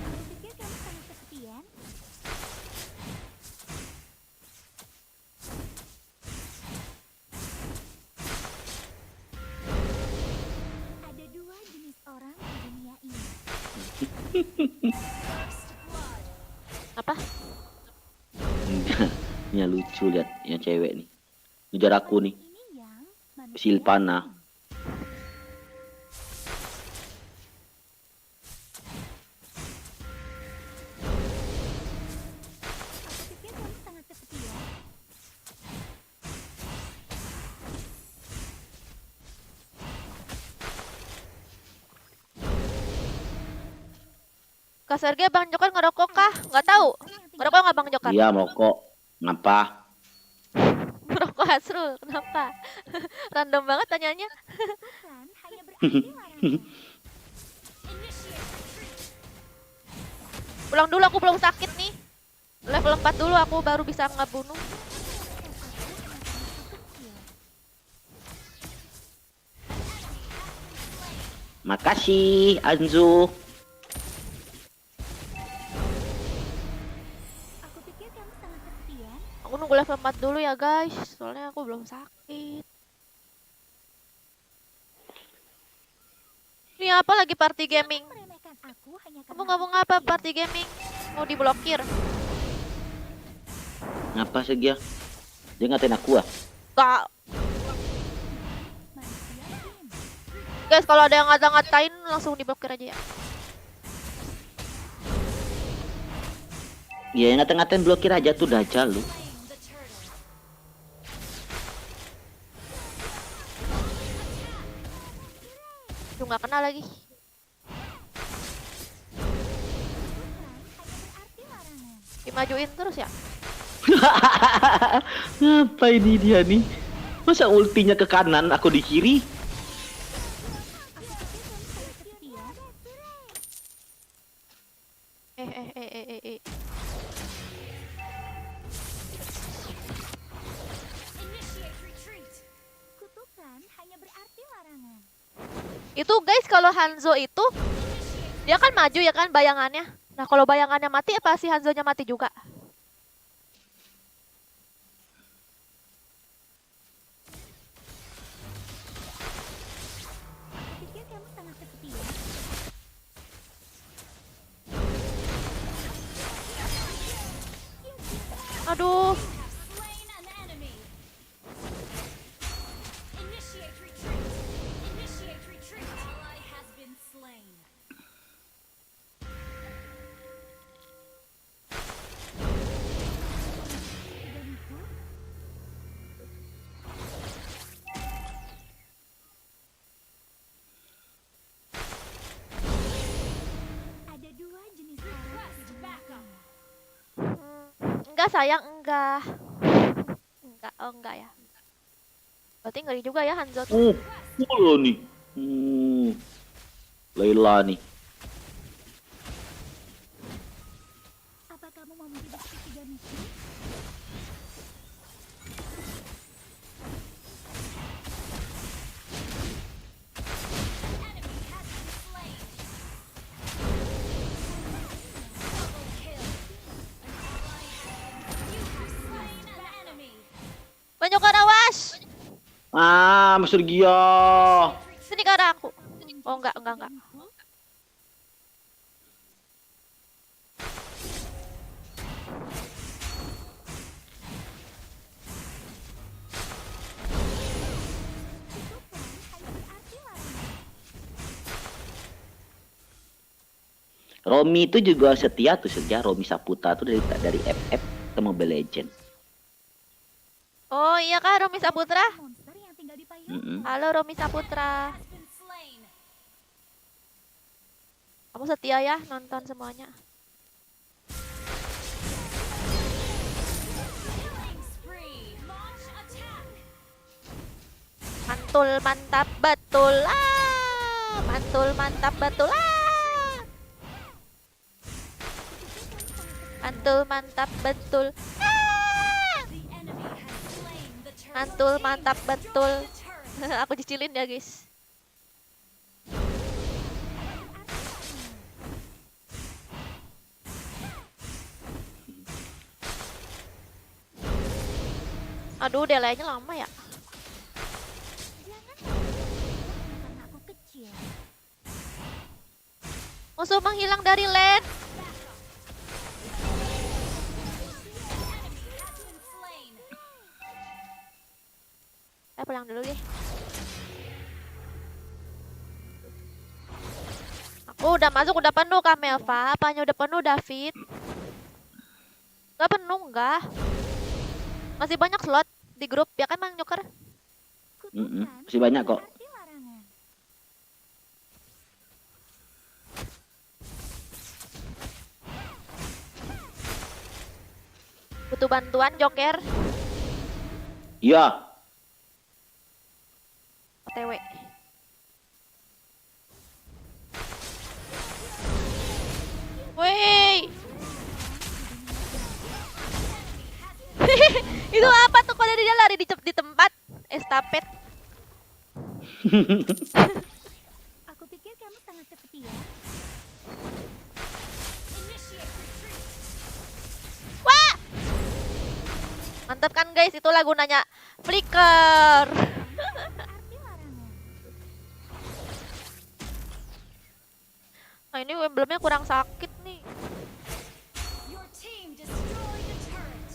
Aku pikir kamu sangat kesepian. Ada dua jenis orang di dunia ini. Apa? Ya lucu lihat yang cewek nih. Ngejar aku nih. Ini yang manusia. Silpana. Aku pikir kamu sangat kesepian. Kak Sergei Bang Jokan ngerokok kah? Nggak tahu. Ngerokok nggak Bang Jokan? Iya merokok. Ngapa? Ngerokok Hasrul, kenapa? Random banget tanyanya. Kan hanya berarti larangan. Pulang dulu aku belum sakit nih. Level 4 dulu aku baru bisa ngebunuh. Makasih Anzu. Aku pikir kamu sangat kesepian. Aku nunggu level 4 dulu ya guys. Soalnya aku belum sakit. Ini apa lagi party gaming? Meremehkan aku hanya Kamu karena ngomong apa party gaming? Mau diblokir? Ngapa sih dia? Dia ngatain aku ah. Kak. manusia lain. Guys kalau ada yang ngata-ngatain langsung diblokir aja ya. Ya yang ngatain blokir aja tuh Dajjal lu. Playing the turtle. Tuh nggak kenal lagi. Berarti larangan. Dimajuin terus ya. Apa ini dia nih? Masa ultinya ke kanan, aku di kiri? Eh. Initiate retreat. Kutukan hanya berarti larangan. Itu guys kalau Hanzo itu dia kan maju ya kan bayangannya. Nah kalau bayangannya mati apa si Hanzonya mati juga? Aku pikir kamu sangat kesepian. Aduh. Slain an enemy. Initiate retreat. Initiate retreat. Ally has been slain. Ada dua jenis orang. Request backup. Enggak sayang, enggak. Enggak, oh enggak ya. Berarti ngeri juga ya Hanzo tuh. Full nih. Layla nih. Apa kamu mau menjadi ketiga misi? Enemy has been slain. Double kill. An ally has been. You have slain an enemy. Banyak kan awas. Ah, Mas Surgio. Sini ke arah aku. Oh enggak. Romi itu juga setia tuh setia. Romi Saputra tuh dari FF ke Mobile Legend. Oh iya kah Romi Saputra? Monster yang tinggal di payung. Halo Romi Saputra. Has been slain. Kamu setia ya nonton semuanya. Killing spree. Launch attack. Mantul mantap betul. Mantul mantap betul. Mantul mantap betul. The enemy has slain the turtle. Mantul mantap betul. The turret. Aku cicilin ya guys. Aduh, delaynya lama ya. Karena aku kecil. Musuh menghilang dari lane. Enemy has been slain. Pulang dulu deh. Aku udah masuk, udah penuh Kak Melva. Apanya udah penuh David? Gak penuh enggak? Masih banyak slot di grup ya kan Mang Nyoker? Masih banyak kok. Arti larangan. Butuh bantuan Joker? Iya. OTW. Woi. Itu apa tuh kok dia lari di tempat estafet? Aku pikir kamu sangat kesepian. Initiate retreat. Wah! Mantap kan guys, itulah gunanya flicker. Arti larangan. Nah ini emblemnya kurang sakit nih. Your team destroyed the turret.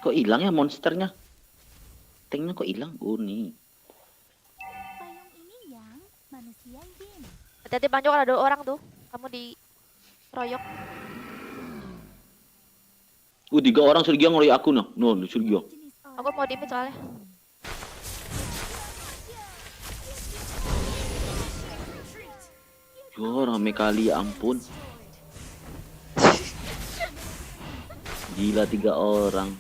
Kok hilang ya monsternya? Tanknya kok hilang? Oh nih. Payung ini yang manusia Yin. Hati-hati Bang Jo, kalau ada orang tuh. Kamu di royok. 3 orang Surgio ngeroyok aku noh. No, Surgio. Jenis Aku mau dimit soalnya. retreat. Yo, rame kali ya ampun. Gila 3 orang.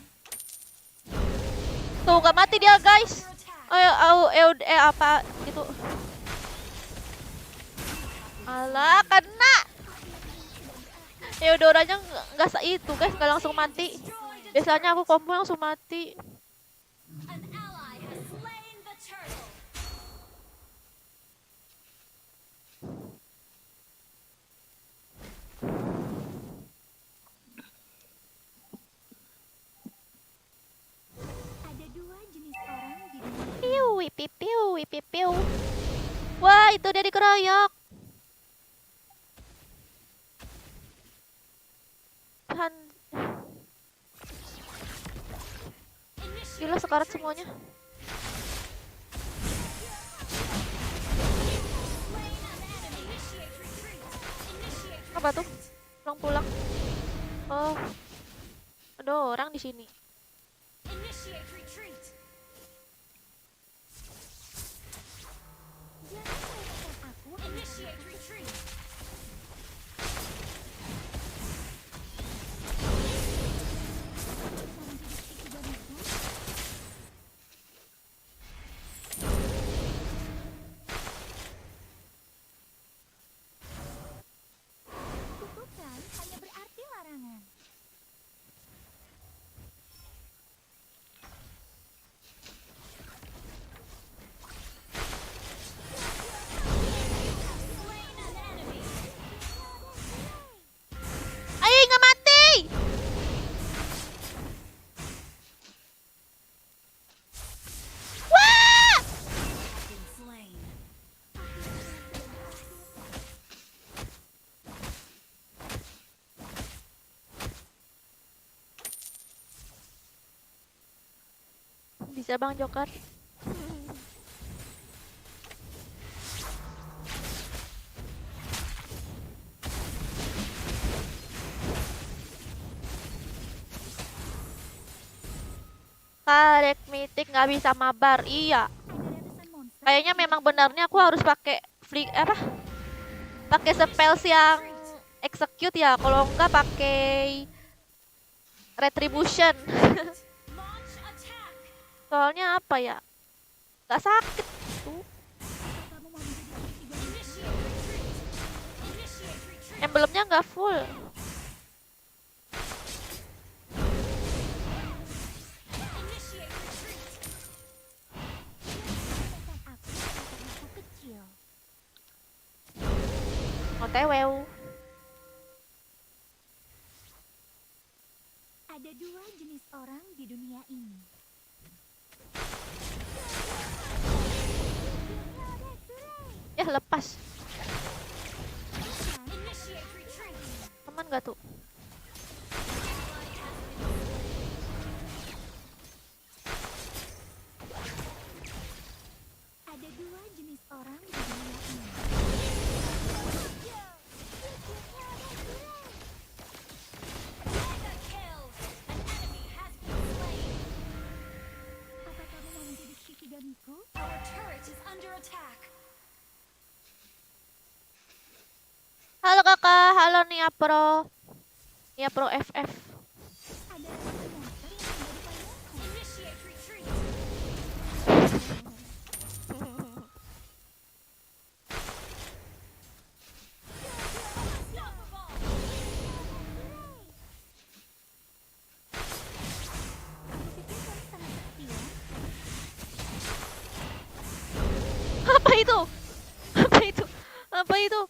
Tuh gak mati dia guys. Apa gitu. Alah kena. Eudoranya nggak itu guys, nggak langsung mati. Biasanya aku combo langsung mati. An ally has slain the turtle. Ada 2 jenis orang di dunia. Piu, pipiu, pipiu. Wah itu dia dikeroyok. Gila sekarat semuanya. Apa tuh? Pulang-pulang. Oh. Ada orang di sini. Initiate retreat. Jangan meremehkan aku. Initiate retreat. Kutukan hanya berarti larangan. Habis ya Bang Joker. Karek mitik nggak bisa mabar. Iya. Kayaknya memang benarnya aku harus pakai flick apa? Pakai spells yang execute ya. Kalau enggak pakai retribution. Soalnya apa ya? Gak sakit tuh. Emblemnya nggak full. OTW. Ada dua jenis orang di dunia ini. Ya lepas. Aman gak tuh? Ada dua jenis orang di dunia ini. Apa kamu mau menjadi Shikigamiku? Our turret is under attack. Halo kakak, halo Nia Pro. Nia Pro FF. Ada monster yang menjadi payungku. Initiate retreat. Apa itu? Apa itu? Apa itu?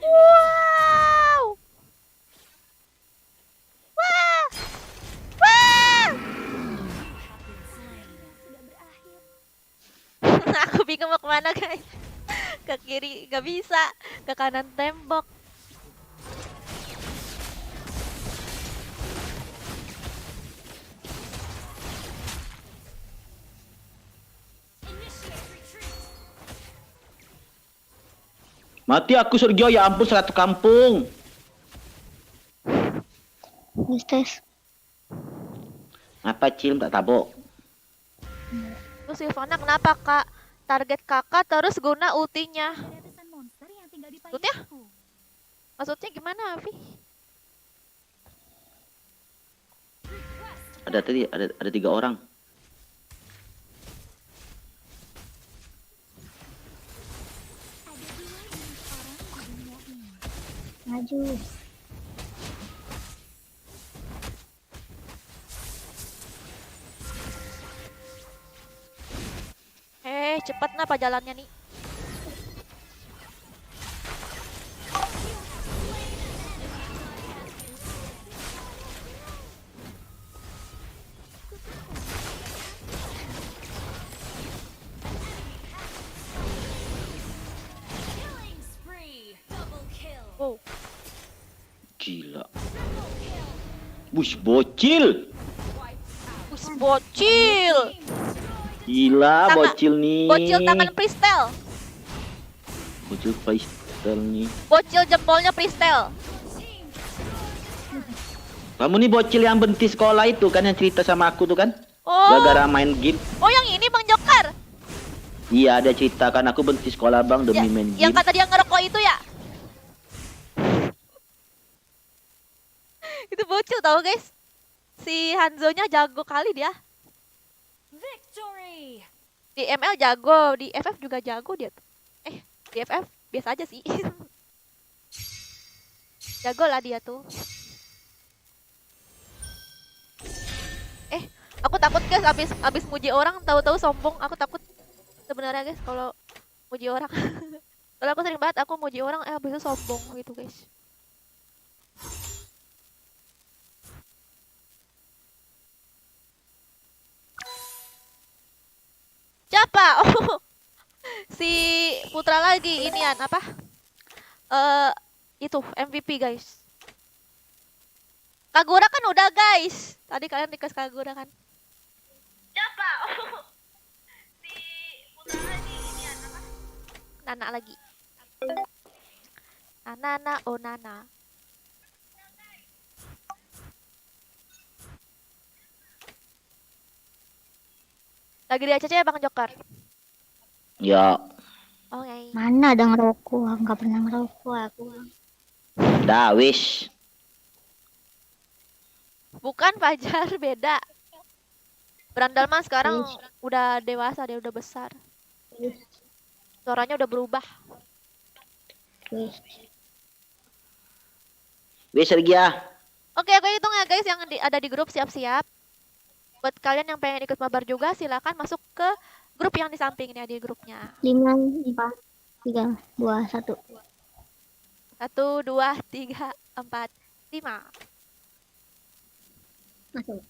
Wow! Wah! Wah! Aku bingung mau kemana guys. Ke kiri gak bisa, ke kanan tembok. Mati aku Surgio, ya ampun satu kampung. Mistes. Apa Cil tak tabok? Terus Silvana kenapa kak? Target kakak terus guna ultinya. Ratusan monster yang tinggal di Maksudnya? payungku. Maksudnya gimana Avi? Ada tadi ada 3 orang. Ada dua jenis orang di dunia ini. Maju. Cepet napa jalannya nih? Killing spree. Double kill. Oh, Gila. Bush bocil. bus bocil. Gila Sama. bocil nih. Bocil tangan pristel. Bocil freestyle nih. Bocil jempolnya pristel. Kamu nih bocil yang berhenti sekolah itu kan yang cerita sama aku tuh kan? Oh. Gara-gara main game. Oh, yang ini Bang Jokar. Iya, ada cerita kan aku berhenti sekolah Bang demi main Yang game. kata dia ngerokok itu ya? Itu bocil tahu guys. Si Hanzo-nya jago kali dia. Victory. Di ML jago, di FF juga jago dia tuh. Di FF biasa aja sih. Jago lah dia tuh. Aku takut guys abis muji orang tahu-tahu sombong. Aku takut sebenarnya guys kalau muji orang. Kalau aku sering banget aku muji orang abis itu sombong gitu guys. Siapa? Oh, si Putra lagi inian apa? itu MVP guys. Kagura kan udah guys. Tadi kalian request Kagura kan? Siapa? Oh, si putra lagi ini apa? Nana lagi. Nana, oh Nana. Lagi di ACC ya Bang Joker? Ya, Oke. Mana ada ngerokok? Nggak pernah ngerokok aku. dah wis. Bukan Fajar, beda. Brandal mah sekarang udah dewasa, dia udah besar. Suaranya udah berubah. Wis Sergia. Oke, aku hitung ya guys yang ada di grup siap-siap. Buat kalian yang pengen ikut mabar juga silakan masuk ke grup yang di samping ini di grupnya. 5, 4, 3, 2, 1. 1, 2, 3, 4, 5. Masuk.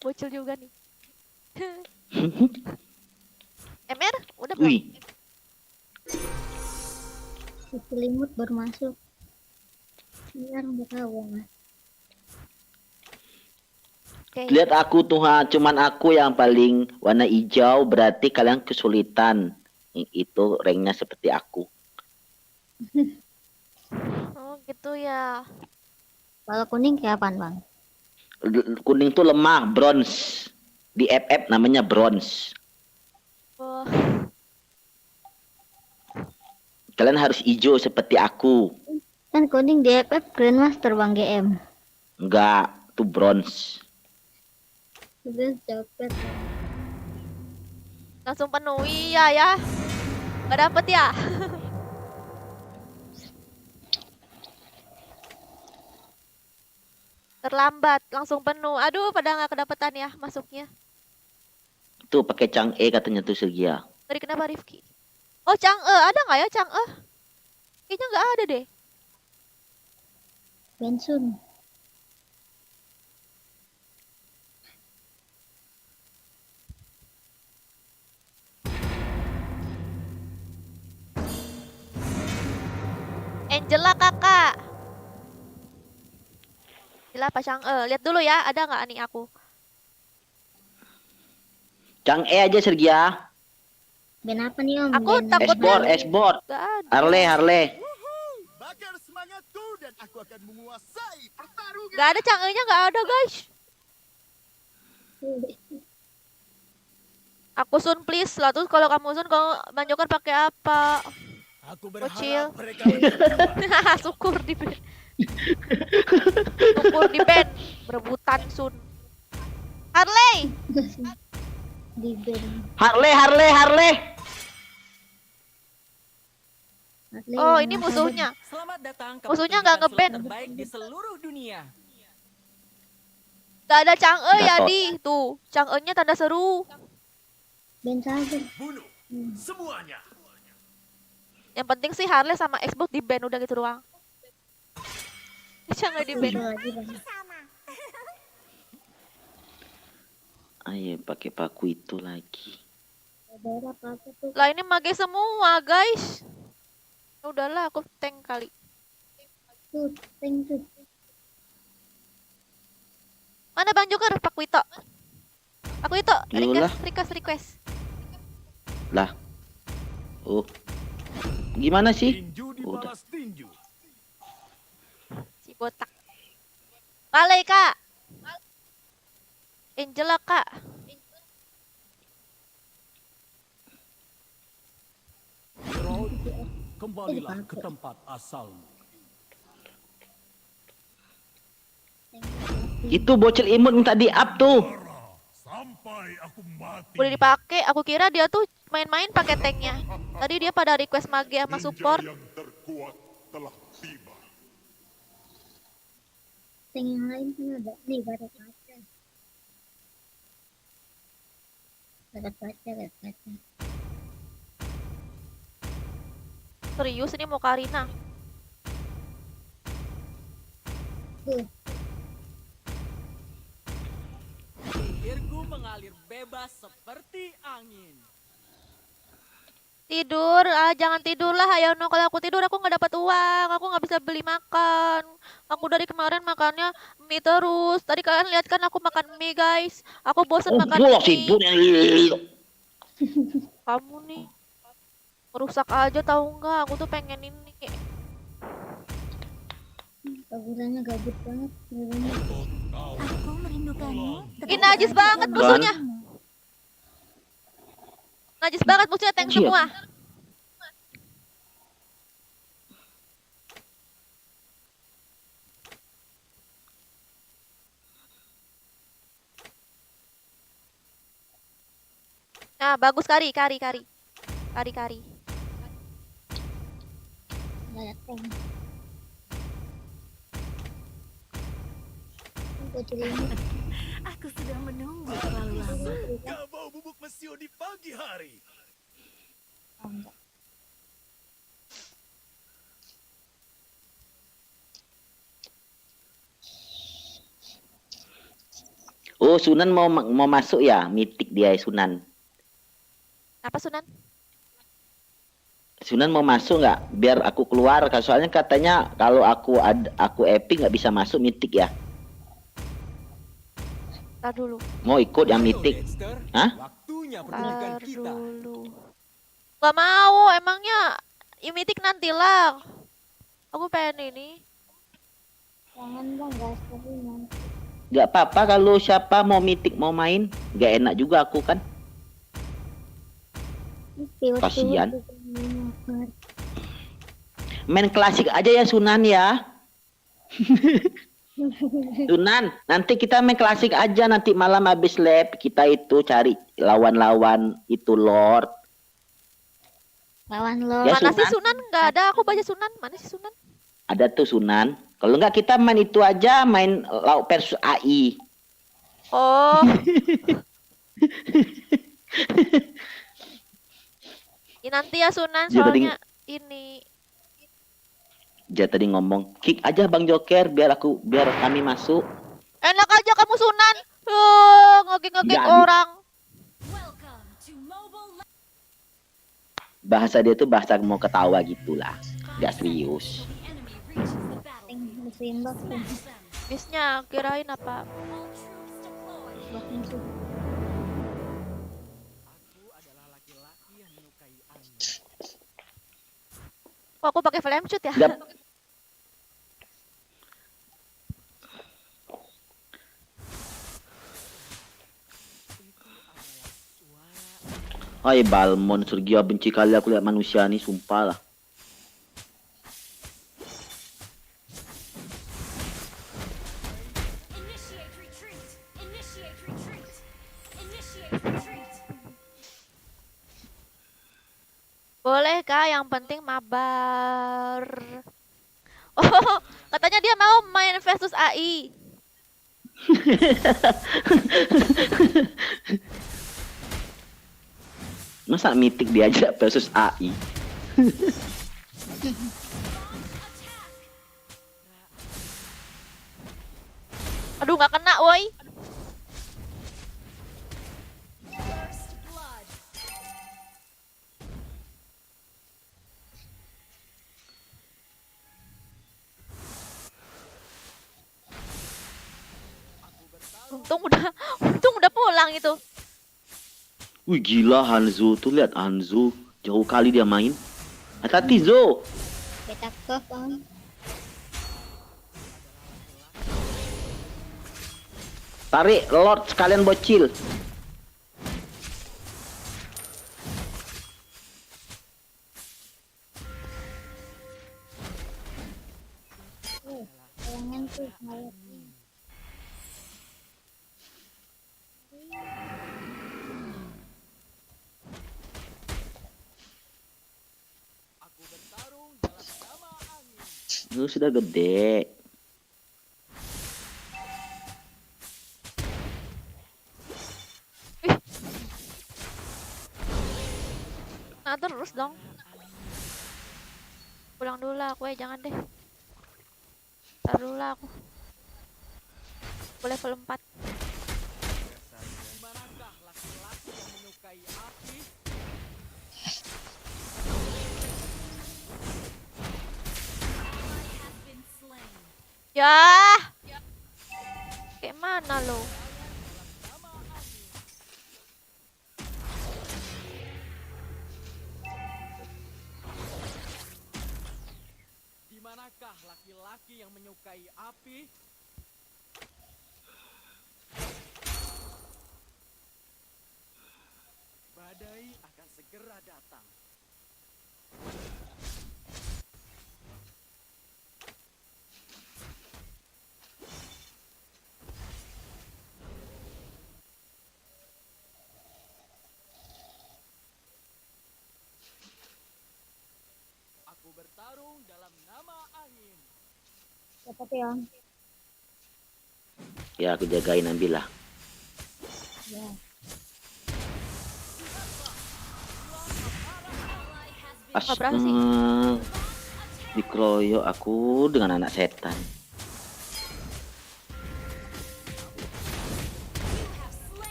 Bocil juga nih. MR udah belum? Wih, Selimut baru masuk. Biar udah tahu mas. Oke. lihat aku tuh ha, cuman aku yang paling warna hijau, berarti kalian kesulitan. Itu ranknya seperti aku. Oh gitu ya. Kalau kuning kayak apaan bang? Kuning tuh lemah, bronze. Di FF namanya bronze. Oh, Kalian harus hijau seperti aku. Kan kuning di FF Grandmaster bang GM. Enggak, tuh bronze. Udah coklat. langsung penuhi ya. Gak dapet ya? Terlambat, langsung penuh. Aduh, pada nggak kedapetan ya masuknya. Tuh pakai Chang'e katanya tuh Sergia. Tadi kenapa Rifki? Oh, Chang'e, ada nggak ya Chang'e? Kayaknya nggak ada deh. Bensun. Angela kakak. Gila apa Chang'e? Lihat dulu ya, ada nggak nih aku? Chang'e aja Sergia. Ben apa nih om? Aku Ben takut Esbor, Esbor. nggak ada. Harley. Bakar semangatku dan aku akan menguasai pertarungan. Nggak ada Chang'e-nya, nggak ada guys. Aku Sun please lah. Terus kalau kamu Sun, kalau Bang Joker pakai apa? Aku Bocil. berharap mereka menyerah. Syukur di band. Syukur di band. Berebutan Sun. Harley. di Ben. Harley. Harley Oh, yang ini mana? musuhnya. Selamat datang ke Musuhnya pertunjukan nggak nge-ban. sulap terbaik di seluruh dunia. Gak ada Chang'e ya Gatot. di. Tuh, Chang'e-nya tanda seru. Ben saja. Bunuh semuanya. Yang penting sih Harley sama Xbox di band udah gitu doang. Chang'e di band. Udah lagi bang. Ayo pakai paku itu lagi. Daerah apa tuh? Lah ini mage semua guys. Udahlah aku tank kali. Tuh, tank tuh. Mana Bang Joker? Pak Wito. Aku itu Yolah. request. Lah. Oh. Gimana sih? Tinju Udah. dibalas tinju. Si botak. Balai kak. Angela kak. Geralt, kembalilah ke tempat asalmu. Itu bocil imut minta di up tuh. Sampai aku mati. Boleh dipakai. Aku kira dia tuh main-main pakai tanknya. Tadi dia pada request mage sama support. Yang terkuat telah tiba. Tank yang lain kan ada. Nih, barat kaca. Barat kaca. Serius ini mau Karina. Tuh, Sihirku mengalir bebas seperti angin. Tidur, jangan tidur lah, ayo no. Kalau aku tidur aku nggak dapat uang, aku nggak bisa beli makan. Aku dari kemarin makannya mie terus. Tadi kalian lihat kan aku makan mie guys. Aku bosen makan Pulau mie. sibuk yang Kamu nih merusak aja tahu nggak? Aku tuh pengen ini. Kaburannya gabut banget. Aku merindukanmu. Ini najis banget musuhnya. Najis banget musuhnya, tank Siap. semua. Nah, bagus kari. Banyak tank. Selimut. Aku sudah menunggu terlalu lama. Kau mau bubuk mesio di pagi hari? Enggak. Oh, Sunan mau masuk ya, mitik dia Sunan. Apa Sunan? Sunan mau masuk nggak? Biar aku keluar. Soalnya katanya kalau aku epic nggak bisa masuk mitik ya. Tar dulu. Mau ikut yang mitik? Hah? Waktunya pertunjukan Tar kita. dulu. Gak mau, emangnya mitik nantilah. Aku pengen ini. Jangan bang, gak seru nanti. Nggak apa-apa kalau siapa mau mitik mau main. Nggak enak juga aku kan. Kasian. Main klasik aja ya Sunan ya. Sunan, nanti kita main klasik aja, nanti malam habis lab kita itu cari lawan-lawan itu Lord. Lawan lo. Ya, Mana sih Sunan? Sunan? Nggak ada, aku baca Sunan. Mana sih Sunan? Ada tuh Sunan. Kalau enggak kita main itu aja, main lauk versus AI. Oh. Nanti ya Sunan, Dia tadi- soalnya ini. Dia tadi ngomong, kick aja Bang Joker biar kami masuk. Enak aja kamu Sunan. Ngegeng-ngegeng Nggak, orang. Welcome to Mobile Bahasa dia tuh bahasa mau ketawa gitulah. Nggak serius. The enemy reaches the Tank battlefield. bersimbak tuh. Smash them. Bisnya kirain apa? All troops deployed. Bak musuh. Aku adalah laki-laki yang menyukai angin. Kok aku pakai flame shoot ya? Nggak. Hai Balmon, Surgia benci kali aku lihat manusia nih, sumpah lah. Initiate retreat. Initiate retreat. Initiate retreat. Boleh kak, yang penting mabar. Oh, katanya dia mau main versus AI. Masa mitik diajak versus AI? Aduh, nggak kena, woi. First blood. Untung udah pulang itu. Wih gila Hanzo tuh, lihat Hanzo jauh kali dia main. Hati-hati Zo. Beta kok bang. Tarik Lord sekalian bocil. Jangan tuh mayatnya. Aku bertarung dalam nama angin. Lu sudah gede. Nah terus dong. Pulang dulu lah aku jangan deh. Ntar dulu lah aku. Aku level 4. Di manakah laki-laki yang menyukai api? Ya, kayak mana lo? Di manakah laki-laki yang menyukai api? Badai akan segera datang. Aku bertarung dalam nama angin. Dapat ya. Ya aku jagain ambillah. Ya. Oh, berapa sih? Dikeroyok aku dengan anak setan.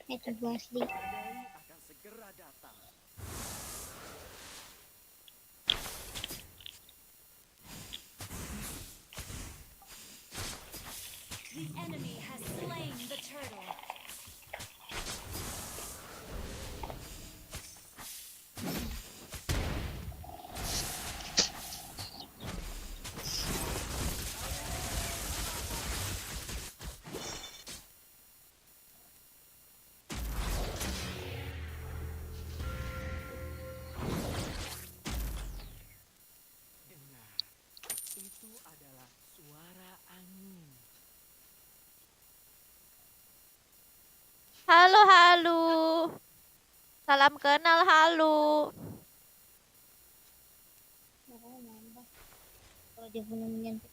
Itu asli. Badai akan segera datang. The enemy has slain the turtle. Dengar, itu adalah suara angin. Halo, halo. Salam kenal, halo. Makanya nambah. Kalau dia punya menyentuh.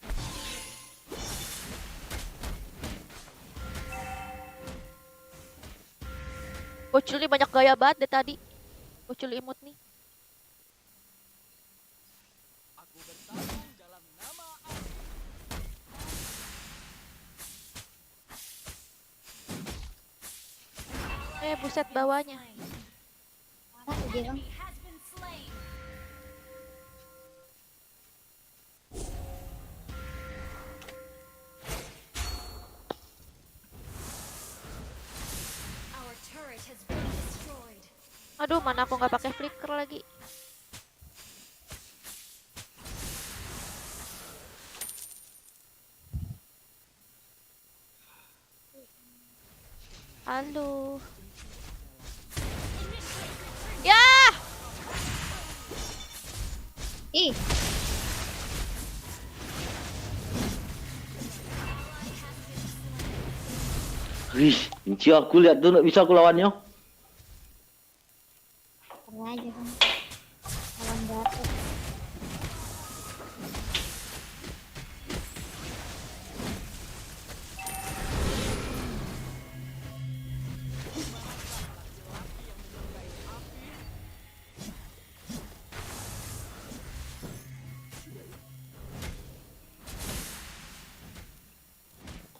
Bocil ini banyak gaya banget deh tadi. Bocil imut nih. Aku bertarung dalam nama angin. Buset bawahnya. Parah tuh dia bang. Enemy has been slain. Our turret has been destroyed. Aduh, mana aku nggak pakai flicker lagi. Halo. Ya, Ih, Wih, benci aku lihat tuh nggak bisa aku lawannya. pernah aja bang. Lawan Gatot.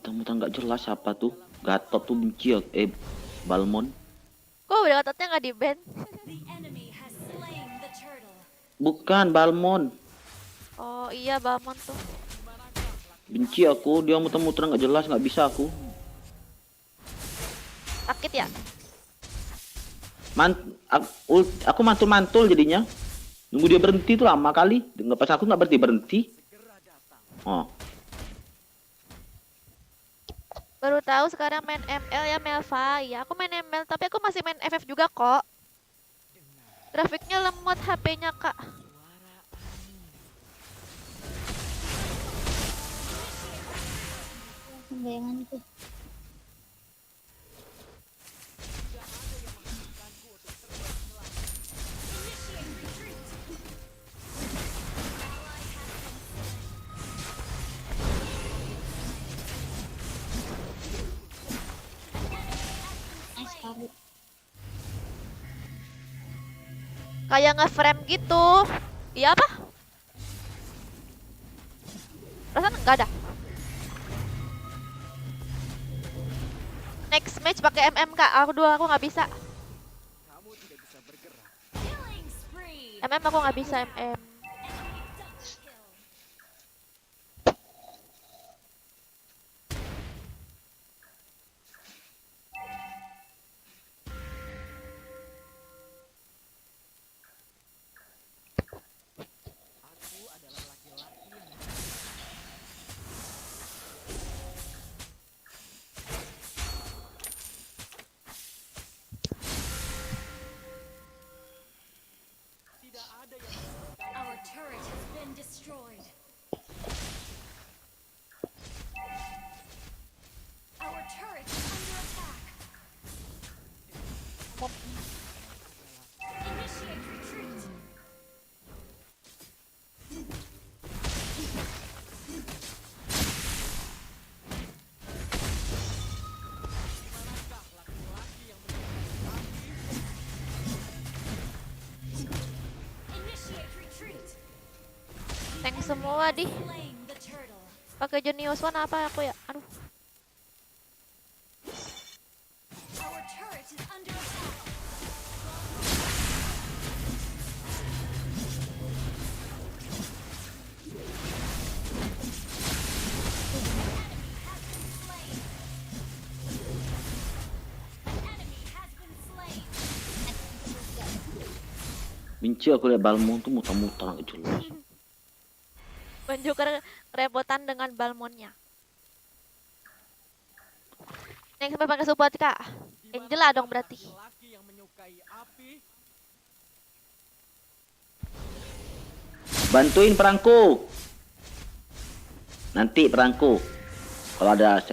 Tentang nggak jelas apa tuh. Gatot tuh benci aku. Balmon. kok udah Gatotnya nggak di ban? The enemy has slain the turtle. Bukan Balmon. Oh iya, Balmon tuh. Benci aku. Dia muter-muter nggak jelas, nggak bisa aku. Sakit ya? Aku mantul-mantul jadinya. Nunggu dia berhenti tuh lama kali. Nggak pas aku nggak berhenti. Oh. Baru tahu sekarang main ML ya Melva. Ya, aku main ML tapi aku masih main FF juga kok. Grafiknya lemot HP-nya, Kak. Bayanganku. Nice sekali. Kayak nge-frame gitu. Iya apa? Perasaan enggak ada. Next match pakai MM Kak. Aku nggak bisa. Kamu tidak bisa bergerak. Killing spree. spree. MM aku nggak bisa MM. Aku adalah laki-laki yang tidak ada yang Our turret has been destroyed. Our turret is under attack. Initiate retreat. Initiate retreat. Tank semua di. Slain the turtle. Pakai Genius One apa aku ya? Aduh. Our turret is under attack. Benci aku lihat Balmond tuh muter-muter nggak jelas. Banjo kerepotan dengan Balmonnya. Yang sampai pakai support kak. Angela dong berarti. laki yang menyukai api. Bantuin perangku. Nanti perangku. Kalau ada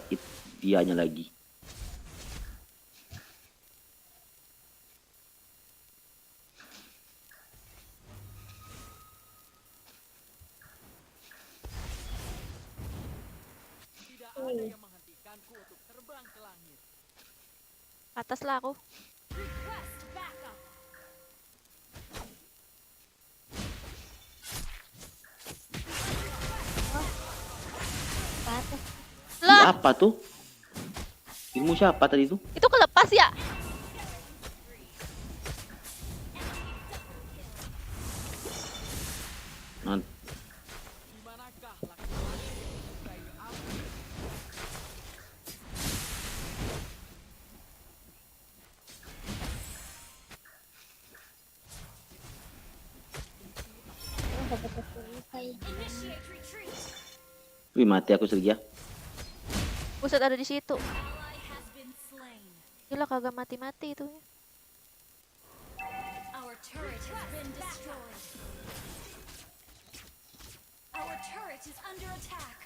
dianya lagi. Tidak ada yang menghentikanku untuk terbang ke langit. Atas lah aku. Request backup. Lah, Apa tuh? Ilmu siapa tadi tuh? itu kelepas ya? Nah, Dimanakah laki-laki yang menyukai api? Initiate retreat. wih mati aku Sergia. Buset ada di situ. Ally has been slain. Gila kagak mati-mati itu. Our turret has been destroyed. Our turret is under attack.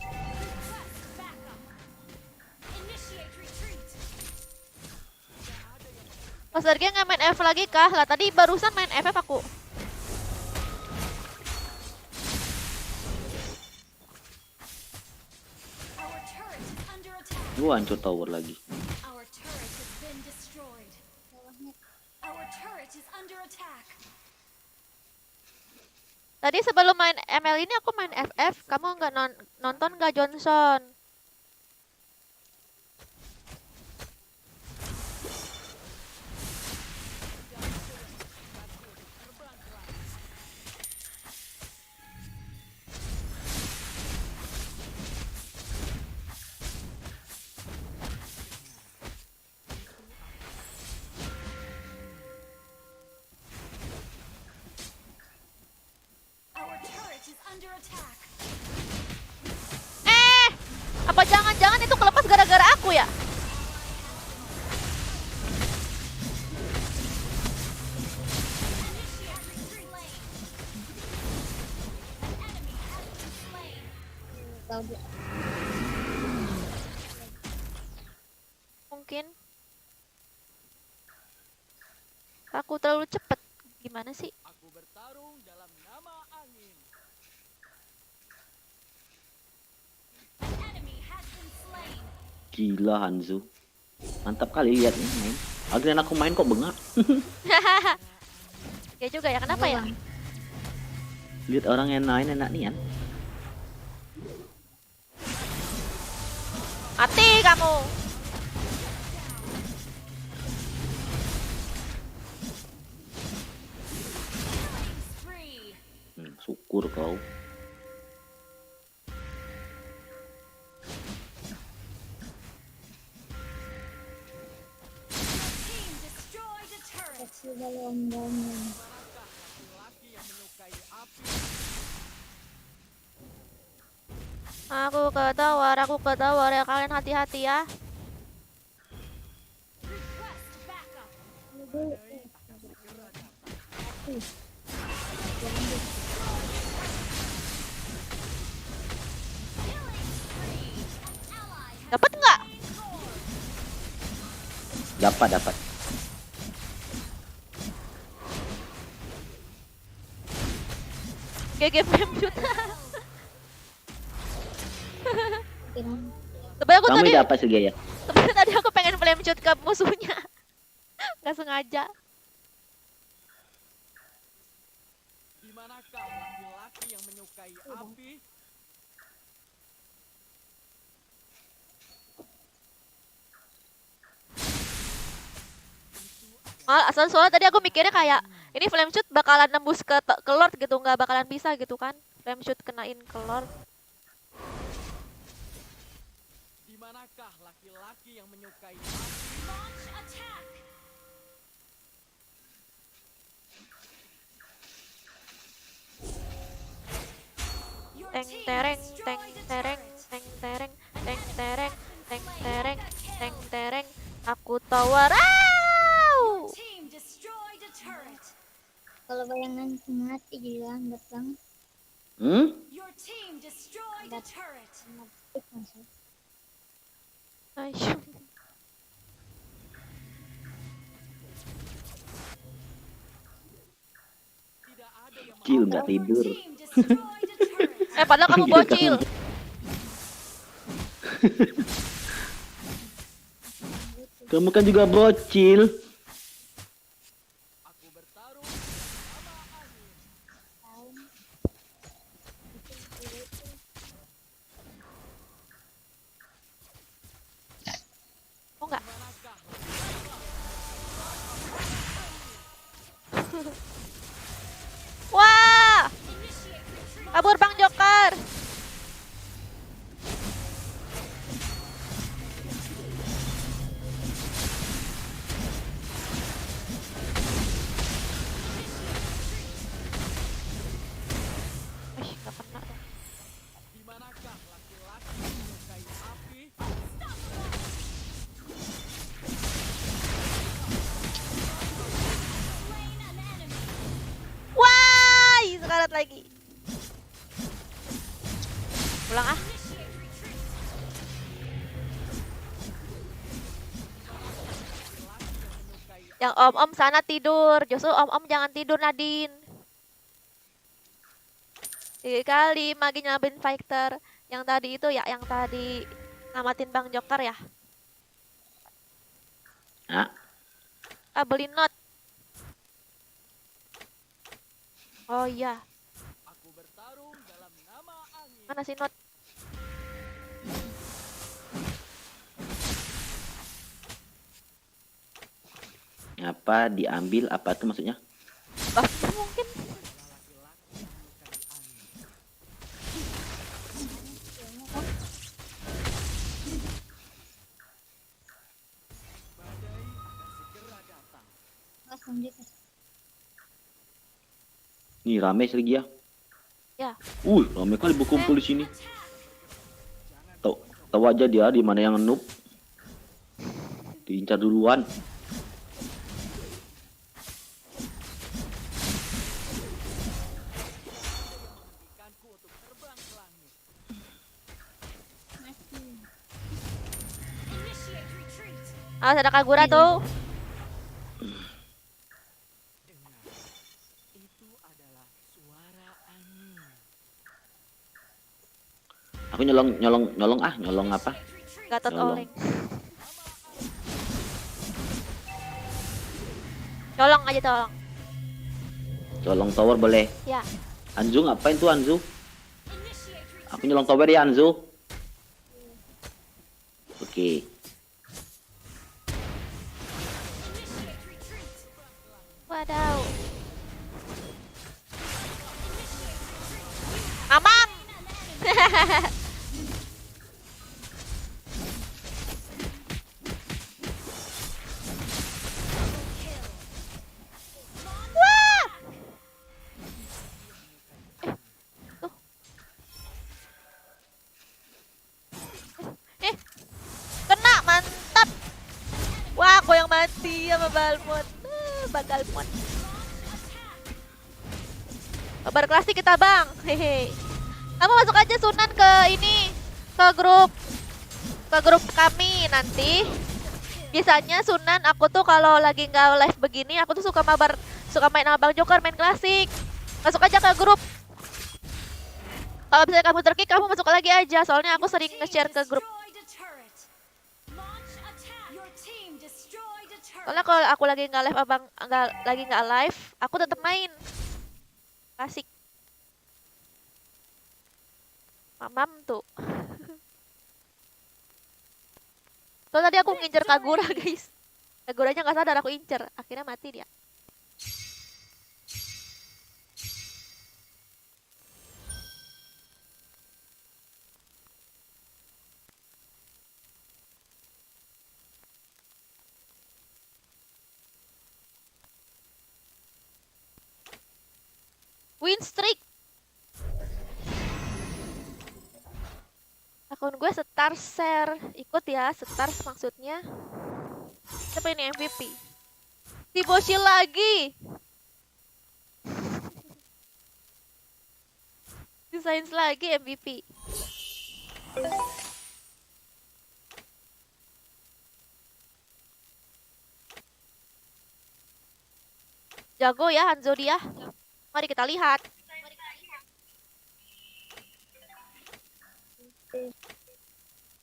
Request backup. Initiate retreat. Pas Sergei nggak main FF lagi kah? Lah tadi barusan main FF aku. Our turret is under attack. Gua hancur tower lagi. Our turret has been destroyed. Our turret is under attack. Tadi sebelum main ML ini aku main FF. Kamu nggak nonton nggak Johnson? Our turret is under attack. Apa jangan-jangan itu kelepas gara-gara aku ya? Initiate retreat. An enemy has been slain. Mungkin. Aku terlalu cepet. Gimana sih? Aku bertarung dalam nama angin. An enemy has been slain. Gila Hanzo. Mantap kali lihatnya main. Akhirnya aku main kok bengak. Ya juga ya, kenapa ya? Lihat orang yang main enak nian. Mati kamu. Syukur kau. Team destroyed a turret. Kasih balon-balon. Laki yang menyukai api. Aku ketawar ya, kalian hati-hati ya. Request backup. Ini dulu. Dapat nggak? Dapat. GG frame shoot. Kira Sebenarnya aku Kami tadi, dapat sih ya. sebenarnya tadi aku pengen flame shoot ke musuhnya. Nggak sengaja. Di manakah laki-laki yang menyukai api? Soalnya tadi aku mikirnya kayak ini flame shoot bakalan nembus ke Lord gitu, nggak bakalan bisa gitu kan. Flame shoot kenain ke Lord. Di manakah laki-laki yang menyukai api? Launch attack. Your Teng team tereng, destroyed teng a tereng, turret. teng tereng, teng tereng, teng tereng, teng tereng. Aku tawar. Au! Team destroyed a turret. kalau bayangan mati jadi lambat bang. Your team destroyed a turret. Mati masuk. Aisyah. Tidak ada yang Cil nggak tidur. Team destroyed a turret. Padahal kamu bocil. Kamu kan juga bocil. aku bertarung sama angin. Oh enggak. Wah! Kabur Bang Joker. Nggak kena dong. Di manakah laki-laki yang menyukai api? Wah, sekarat lagi. Pulang ah. Yang om-om sana tidur. Justru om-om jangan tidur Nadine. 3 kali Magi nyelamatin fighter. Yang tadi itu ya, yang tadi ngamatin Bang Joker ya. Ah, Beli not. Oh iya, Aku bertarung dalam nama angin. mana si not? apa diambil apa tuh maksudnya? Buff mungkin. Langsung dia. Nih rame lagi ya. Ya. Rame kali berkumpul di sini. Tahu aja dia di mana yang noob. Diincar duluan. Awas ada Kagura tuh. Itu adalah suara angin. Aku nyolong apa? Gatot Nyolong. oleng. Colong aja tolong. Colong tower boleh. Ya. Anzu ngapain tuh Anzu? Aku nyolong tower ya Anzu. Oke. Wadaw. Wah! Tuh. Kena, mantap. Wah, aku yang mati sama Balmond. Bagalmond. Kabar klasik kita, Bang. Hehe. Kamu masuk aja Sunan ke ini, ke grup kami nanti. Biasanya Sunan aku tuh kalau lagi nggak live begini, aku tuh suka main sama Bang Joker main klasik. Masuk aja ke grup. Kalau misalnya kamu terkick, kamu masuk lagi aja. Soalnya aku sering nge-share ke grup. Soalnya kalau aku lagi nggak live, abang nggak live, aku tetap main klasik. Mamam tuh. Soalnya tadi aku ngincer Kagura guys. Kaguranya nggak sadar aku incer, akhirnya mati dia. Win streak. Akun gue Star Share. Ikut ya, Stars maksudnya. Siapa ini MVP? Si Boshi lagi. Si Sains lagi MVP. Jago ya Hanzo dia. Mari kita lihat.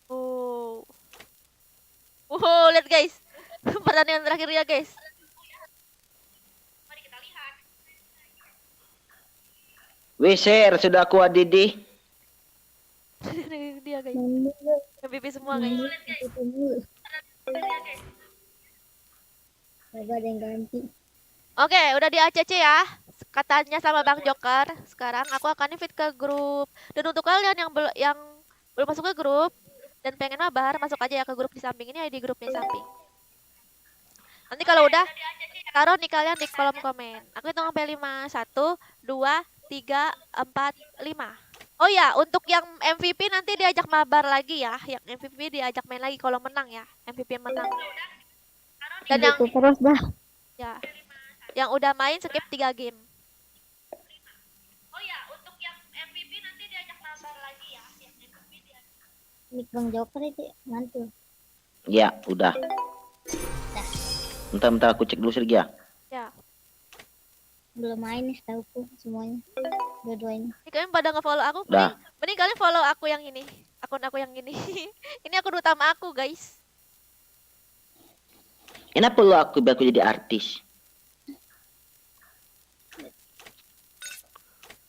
Oh. Oh, lihat guys. Pertandingan terakhir ya, guys. Mari kita lihat. Weser, sudah aku Didi. Dia guys. MVP semua guys. Gak ada yang ganti. Oke, udah di ACC ya. Katanya sama Bang Joker. Sekarang aku akan invite ke grup. Dan untuk kalian yang belum masuk ke grup dan pengen mabar, masuk aja ya ke grup di samping ini, ID grupnya di samping. Nanti kalau udah, taruh nih kalian di kolom komen. Aku hitung sampai 5. 1, 2, 3, 4, 5. Oh ya, untuk yang MVP nanti diajak mabar lagi ya. Yang MVP diajak main lagi kalau menang ya. MVP yang menang. Dan yang terus dah. ya, yang udah main skip 3 game. Oh ya, untuk yang MVP nanti diajak mabar lagi ya. Yang MVP diajak. Nick Bang Joker itu mantul. Ya, udah. Bentar aku cek dulu Sergi ya. Ya. Belum main nih setauku semuanya. Dua-duanya. Ini kalian pada nge-follow aku. Udah. Mending kalian follow aku yang ini. Akun aku yang ini. Ini akun utama aku, guys. Ini perlu aku biar aku jadi artis.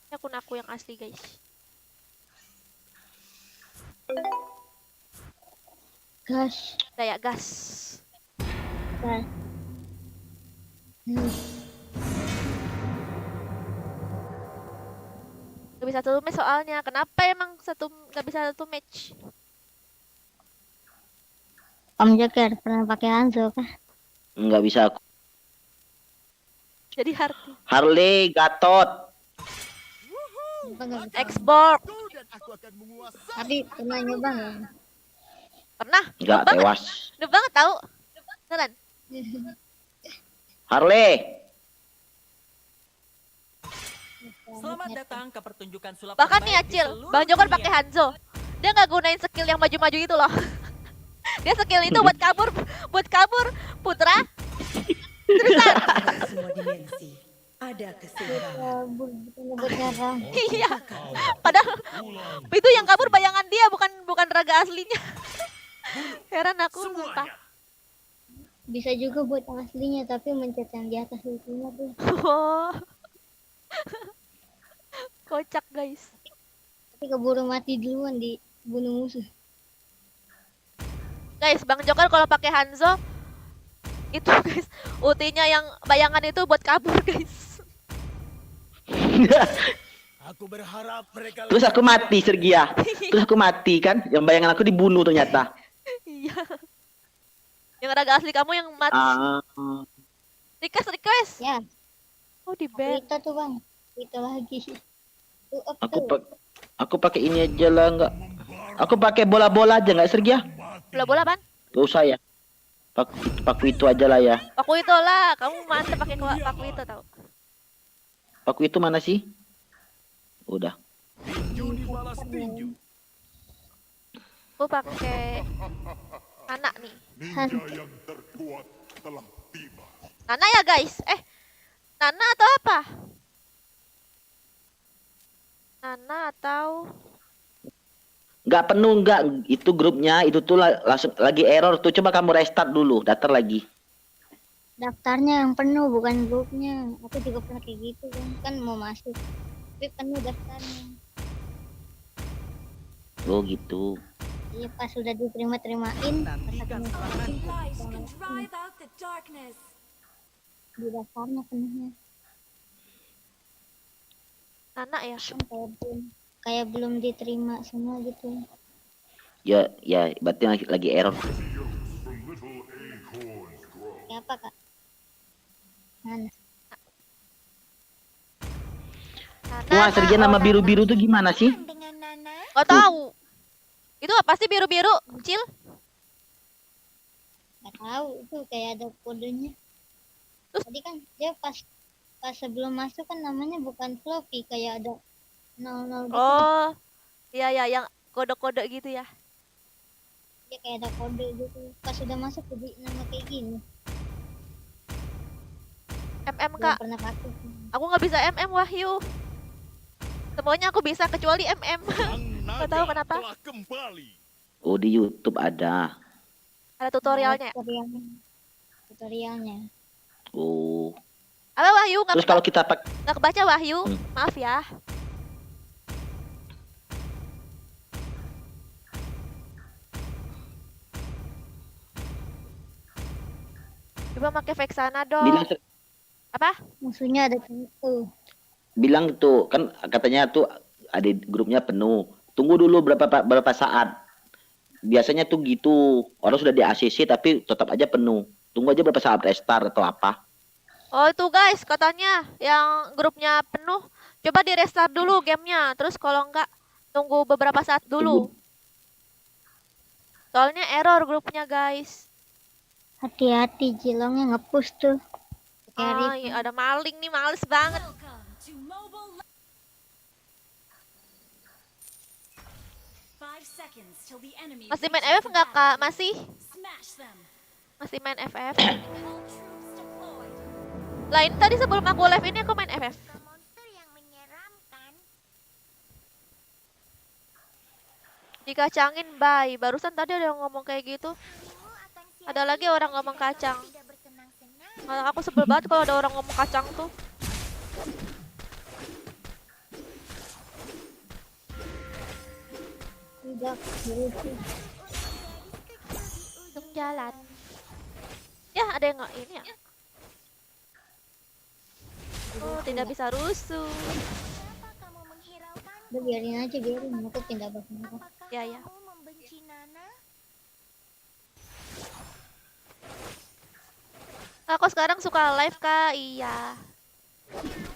Ini akun aku yang asli, guys. Gas. Kayak gas. Gas. Gak bisa satu match soalnya. Kenapa emang gak bisa satu match? Om Joker pernah pakai Hanzo kah? Nggak bisa aku. Jadi Harti. Harley, Gatot. Export. Dan aku akan menguasai. Tapi pernah nyoba nggak? Pernah? Nggak Noob banget. tewas. Noob banget tau. Beneran. Harley. Selamat datang ke pertunjukan sulap Bahkan nih terbaik di Acil, seluruh Bang Joker dunia. pakai Hanzo. Dia nggak gunain skill yang maju-maju itu loh. Dia skill itu buat kabur, Putra. Terusan. Semua dimensi ada keseimbangan. Kabur bukan beneran. Iya. Padahal itu yang kabur bayangan dia, bukan raga aslinya. Heran aku sumpah. Bisa juga buat yang aslinya tapi mencet yang di atas itunya tuh. Oh. Kocak guys. Tapi keburu mati duluan di bunuh musuh. Guys, Bang Joker kalau pakai Hanzo itu guys, ultinya yang bayangan itu buat kabur guys. Aku berharap mereka Terus aku mati Sergia. Terus aku mati kan. Yang bayangan aku dibunuh ternyata. Iya. Yang raga asli kamu yang mati. Ah, Request. Ya, Oh, di ban. itu tuh bang. Itu lagi. Tuh up aku tuh. aku pakai ini aja lah enggak. Aku pakai bola-bola aja enggak Sergia? Bola-bola, Ban. Gak usah ya. Paku itu aja lah ya. Paku itu lah. Kamu mantep pakai paku itu tau. Paku itu mana sih? Udah. tinju dibalas tinju. Aku pakai anak nih. Ninja yang terkuat telah tiba. Nana ya guys. Nana atau apa? Nana atau Nggak penuh nggak itu grupnya itu tuh langsung lagi error tuh, coba kamu restart dulu, daftar lagi. Daftarnya yang penuh bukan grupnya. Aku juga pernah kayak gitu kan mau masuk. Tapi penuh daftarnya. Oh gitu. Iya pas sudah diterima-terimain. Nantikan seranganku. Light can drive out the darkness. Di daftarnya penuhnya. Nana ya? Kan kayak belum diterima semua gitu. Ya berarti lagi error. Kayak apa kak? Mana? Wah, Sergia nama biru-biru tuh gimana sih? Gak tahu. Itu apa sih biru-biru, Cil? Gak tahu itu kayak ada kodenya. Tadi kan dia pas sebelum masuk kan namanya bukan Floppy, kayak ada 00 gitu. Oh, iya ya, yang kode-kode gitu ya. Dia kayak ada kode gitu. Pas sudah masuk jadi nama kayak gini. MM Belum Kak. pernah pakai. Aku nggak bisa MM Wahyu. Semuanya aku bisa kecuali MM. Gak tahu kenapa. Telah kembali. Oh, di YouTube ada. Ada tutorialnya. Tutorialnya. Oh. Apa Wahyu? Terus kalau kita Nggak kebaca Wahyu. Maaf ya. Coba pakai Vexana dong. Apa? Musuhnya ada tuh. Bilang tuh kan katanya tuh ada grupnya penuh. Tunggu dulu berapa saat. Biasanya tuh gitu. Orang sudah di ACC tapi tetap aja penuh. Tunggu aja berapa saat restart atau apa. Oh itu guys, katanya yang grupnya penuh, coba di restart dulu gamenya. Terus kalau enggak, tunggu beberapa saat dulu. Soalnya error grupnya guys. Hati-hati Jilongnya nge-push tuh. Ah, iya, ada maling nih, males banget. Welcome to Mobile 5 seconds till the enemy Masih main reaches FF the enggak kak? battlefield. Masih? Smash them. Masih main FF? All troops deployed. Lain tadi sebelum aku live ini aku main FF. Dikacangin bye. Barusan tadi ada yang ngomong kayak gitu. Ada lagi orang ngomong kacang. Aku sebel banget kalau ada orang ngomong kacang tuh. Tidak. Untuk jalan. Ya ada yang nggak ini ya? Oh tidak bisa rusuh. Udah biarin aja biarin. Aku pindah bak merah. Ya ya. Aku sekarang suka live kak, iya.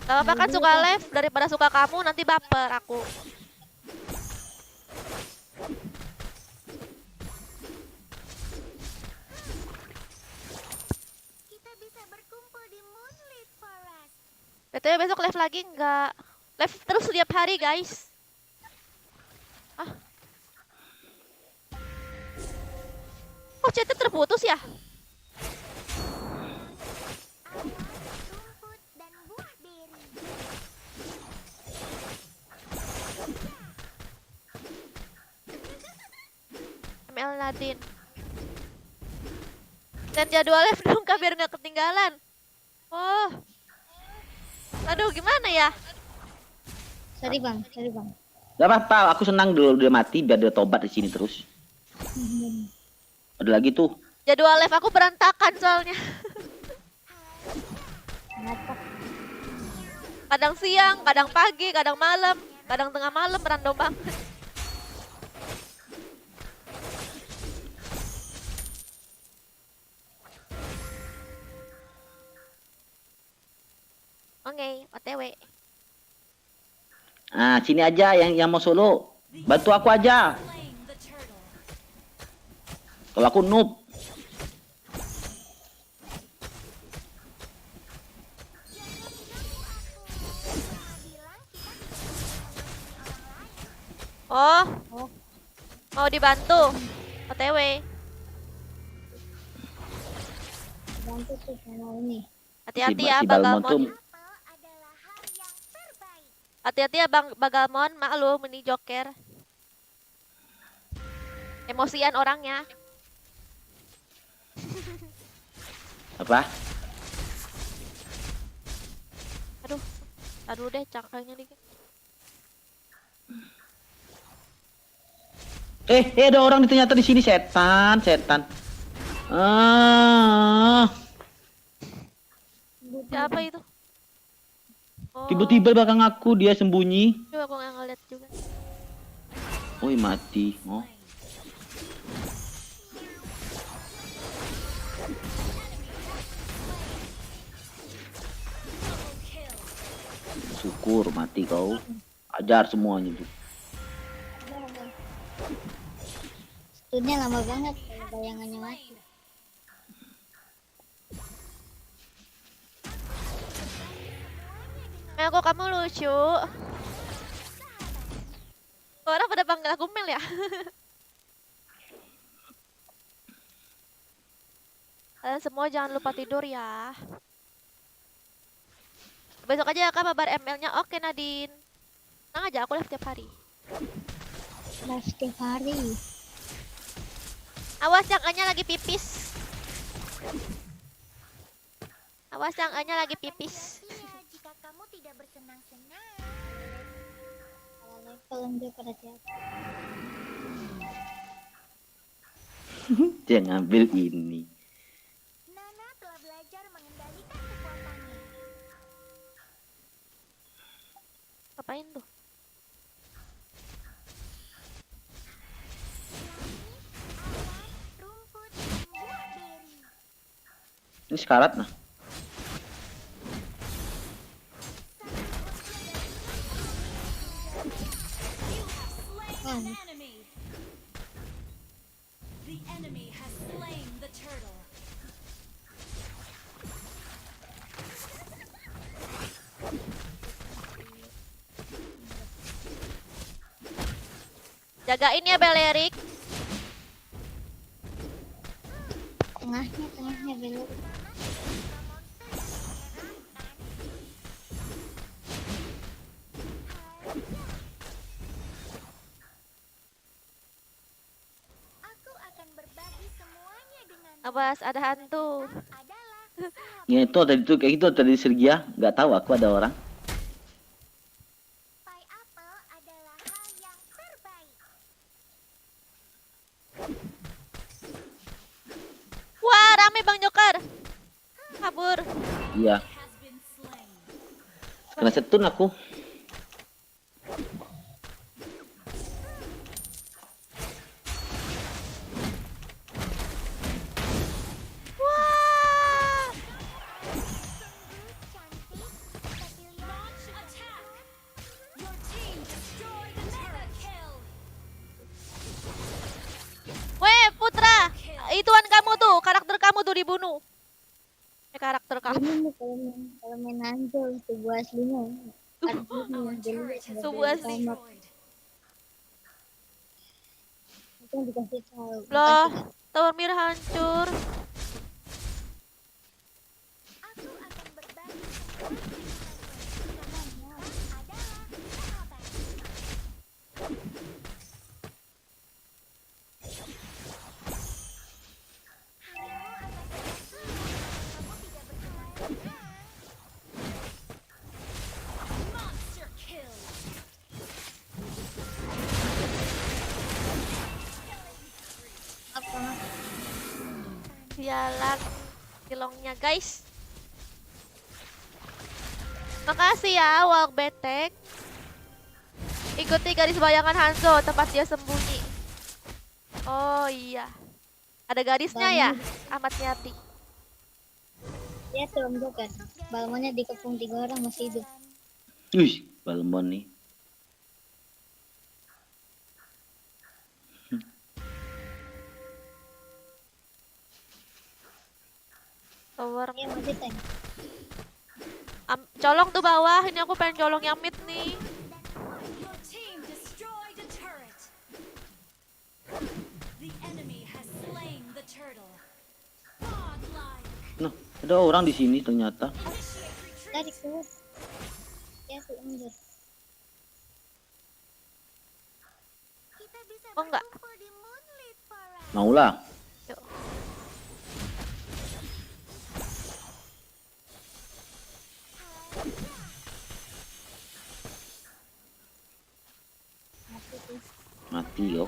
Gak apa-apa kan suka live daripada suka kamu nanti baper aku. BTW besok live lagi nggak? Live terus setiap hari guys. Ah. Kok chatnya terputus ya? ML Nadine. Dan jadwal live dong kak biar nggak ketinggalan. Oh. Aduh gimana ya? Sorry bang. Gak apa-apa, aku senang dulu dia mati biar dia tobat di sini terus. Ada lagi tuh. Jadwal live aku berantakan soalnya. Kadang siang, kadang pagi, kadang malam, kadang tengah malam, random banget. Oke, OTW. Ah, sini aja yang mau solo. Bantu aku aja. Kalau aku noob. Oh, mau dibantu. OTW. Bantu tuh sama ini. Hati-hati Si ya, Balmon tuh Bagalmon. Hati-hati ya, Bang Bagalmon. Maklum, ini Joker. Emosian orangnya. apa? Aduh deh, cangkangnya dikit. Ada orang ternyata di sini, setan. Ah, Siapa itu? Oh, tiba-tiba belakang aku dia sembunyi. coba aku nggak ngeliat juga. Woi, mati. Oh. Syukur mati kau. Ajar semuanya tuh. Stunnya lama banget kalau bayangannya mati. Kok kamu lucu? Kok orang pada panggil aku Mel ya? Kalian semua jangan lupa tidur ya. Besok aja kak kabar ML-nya. Oke Nadine. Tenang aja, aku live tiap hari. Live setiap hari. Awas yang A-nya lagi pipis. Awas yang A-nya lagi pipis. Jika kamu tidak bersenang-senang. Kalau level dia pada siapa? Dia ngambil ini. Nana telah belajar mengendalikan kekuatannya. Ngapain tuh? Rumput dan buah beri. Ini sekarat nah. An enemy. The enemy has slain the turtle. Jagain ya Belerik. Tengahnya belok. Aku akan berbagi semuanya dengan Awas ada hantu. Ya itu tadi tuh kayak gitu tadi Sergia, nggak tahu aku ada orang. pai apel adalah hal yang terbaik. Wah, rame Bang Joker. Kabur. Iya. Kena setun aku. Wah. Launch attack. Your team destroyed the turret. Kill. Weh, Putra. Ituan kamu tuh, karakter kamu tuh dibunuh. Karakter kamu. Ini nih kalau main Anjol sebuah aslinya. Artinya Sebuah asli. Itu yang dikasih tahu. Loh, Tower Mir hancur. Aku akan berbagi semuanya adalah sahabat. Monster kill. Apa? Sialan kilongnya guys. Makasih ya, Walk Betek. Ikuti garis bayangan Hanzo, tempat dia sembunyi. Oh iya. Ada garisnya ya, Ahmad Yati. Dia belum juga. Balmonnya dikepung 3 orang masih hidup. Wih, Balmon nih. Tower. Iya masih tank. Colong tuh bawah, ini aku pengen colong yang mid nih. Your team destroyed a turret. The enemy has slain the turtle. Godlike. Nah, ada orang di sini ternyata. Tarik keluar. Ya aku mundur. Oh enggak. Maulah. Yuk. Mati kau.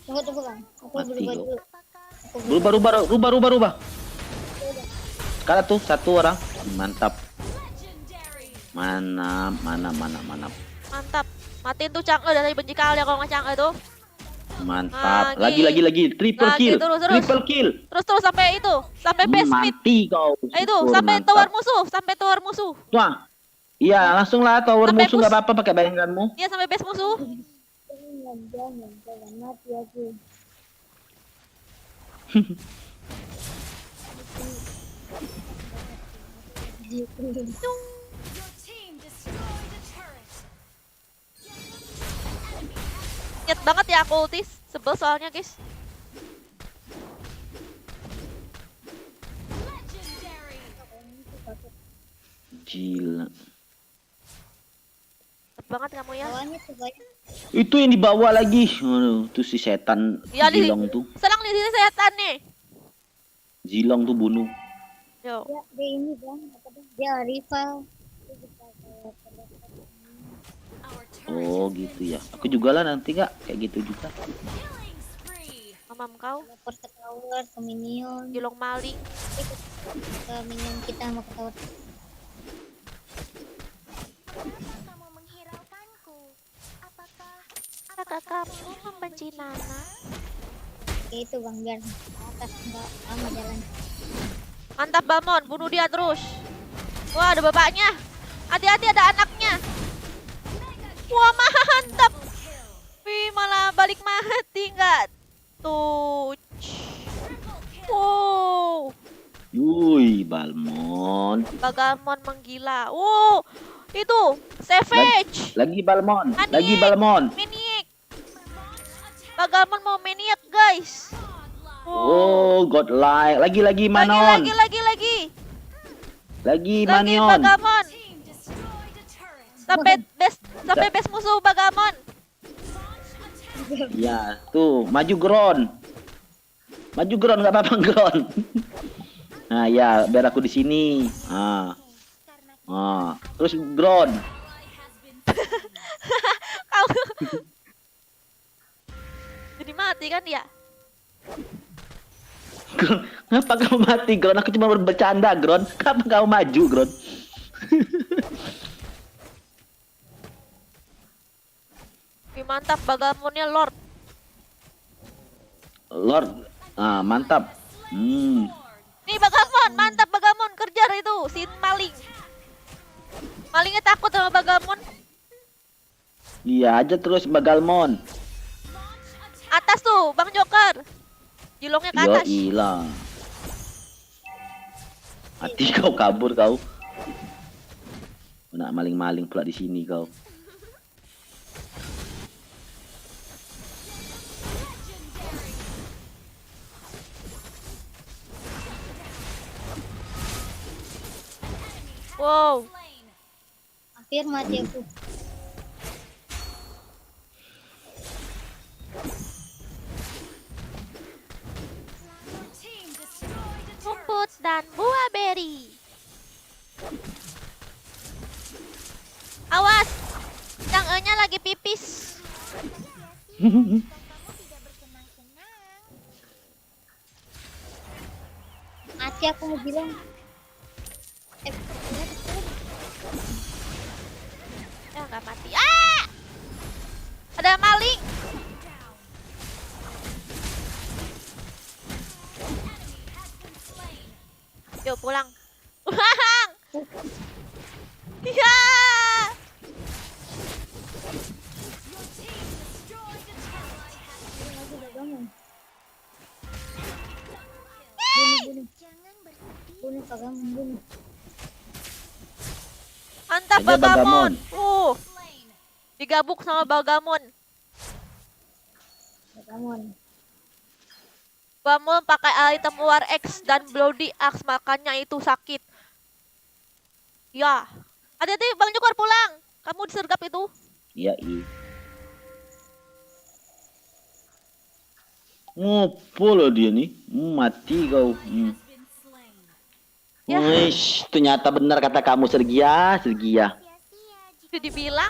Tunggu bang. Aku Mati berubah kau. dulu. Rubah. Kalah tuh 1 orang. Mantap. Mana. Mantap. Matiin tuh Chang'e dari benci kali ya kalau nggak Chang'e tuh. Mantap. Lagi. Lagi. Triple Lagi, kill. terus. Triple kill. Terus sampai itu, sampai base mid. Mati kau. Itu, Syukur, sampai mantap. tower musuh. Wah. Iya, langsung lah tower Sampai musuh nggak apa-apa pakai bayanganmu. Iya, sampai base musuh. Jangan mati aku. Your team destroyed a turret. Nyet banget ya aku ultis. Sebel soalnya, guys. Legendary. Gila. Cepet banget kamu ya. Lawannya tuh banyak. Itu yang dibawa lagi. Aduh, tuh si setan Ya, Zilong tuh. Serang di sini setan nih. Zilong tuh bunuh. Yo. Ya, dia ini bang. Dia rival. Oh gitu ya. Aku juga lah nanti kak kayak gitu juga. Mamam kau. Lapor ke tower, ke minion. Jilong maling. Ke minion kita mau ke tower. Apakah kamu membenci Nana? Ya itu bang biar atas nggak lama jalan. Mantap Bamon, bunuh dia terus. Wah, ada bapaknya. Hati-hati ada anaknya. Wah, mantap. Wih, malah balik mati nggak? Tuh. Wow. Yui, Balmon. Bagamon menggila. Itu Savage. Lagi Balmon. Maniac. Lagi Balmon. Maniac. Bagamon mau maniac, guys. Oh, godlike. Lagi Manon. Lagi. Lagi Lagi Manion. Bagamon. Sampai base musuh Bagamon. Ya, tuh maju Gron. Maju Gron nggak apa-apa Gron. Nah ya, biar aku di sini. Terus Gron. Jadi mati kan ya? Ngapa kamu mati Gron? Aku cuma bercanda Gron. Kenapa kamu maju Gron? Wih, mantap Bagamonnya Lord. Lord. Mantap. Nih Bagamon, mantap Bagamon, kejar itu si maling. Malingnya takut sama Bagamon. Iya aja terus Bagalmon. Atas tuh, Bang Joker. Jilongnya ke Yo atas. hilang. Hati kau kabur kau. Nak maling-maling pula di sini kau. Wow. Hampir mati aku. Rumput dan buah beri. Awas, yang E-nya lagi pipis. Mati aku mau bilang. Bang! Ya! Lagi udah bangun. Bunuh Pagamon, bunuh. Mantap Aja Bagamon. Bagamon. Digabuk sama Bagamon. Pagamon. Bagamon pakai item War X dan Bloody Axe, makanya itu sakit. Ya. Hati-hati Bang Jokor pulang. Kamu disergap itu. Iya, iya. Ngopo loh dia nih? Mati kau. Ya. Wish, ternyata benar kata kamu Sergia, Sergia. Sudah dibilang.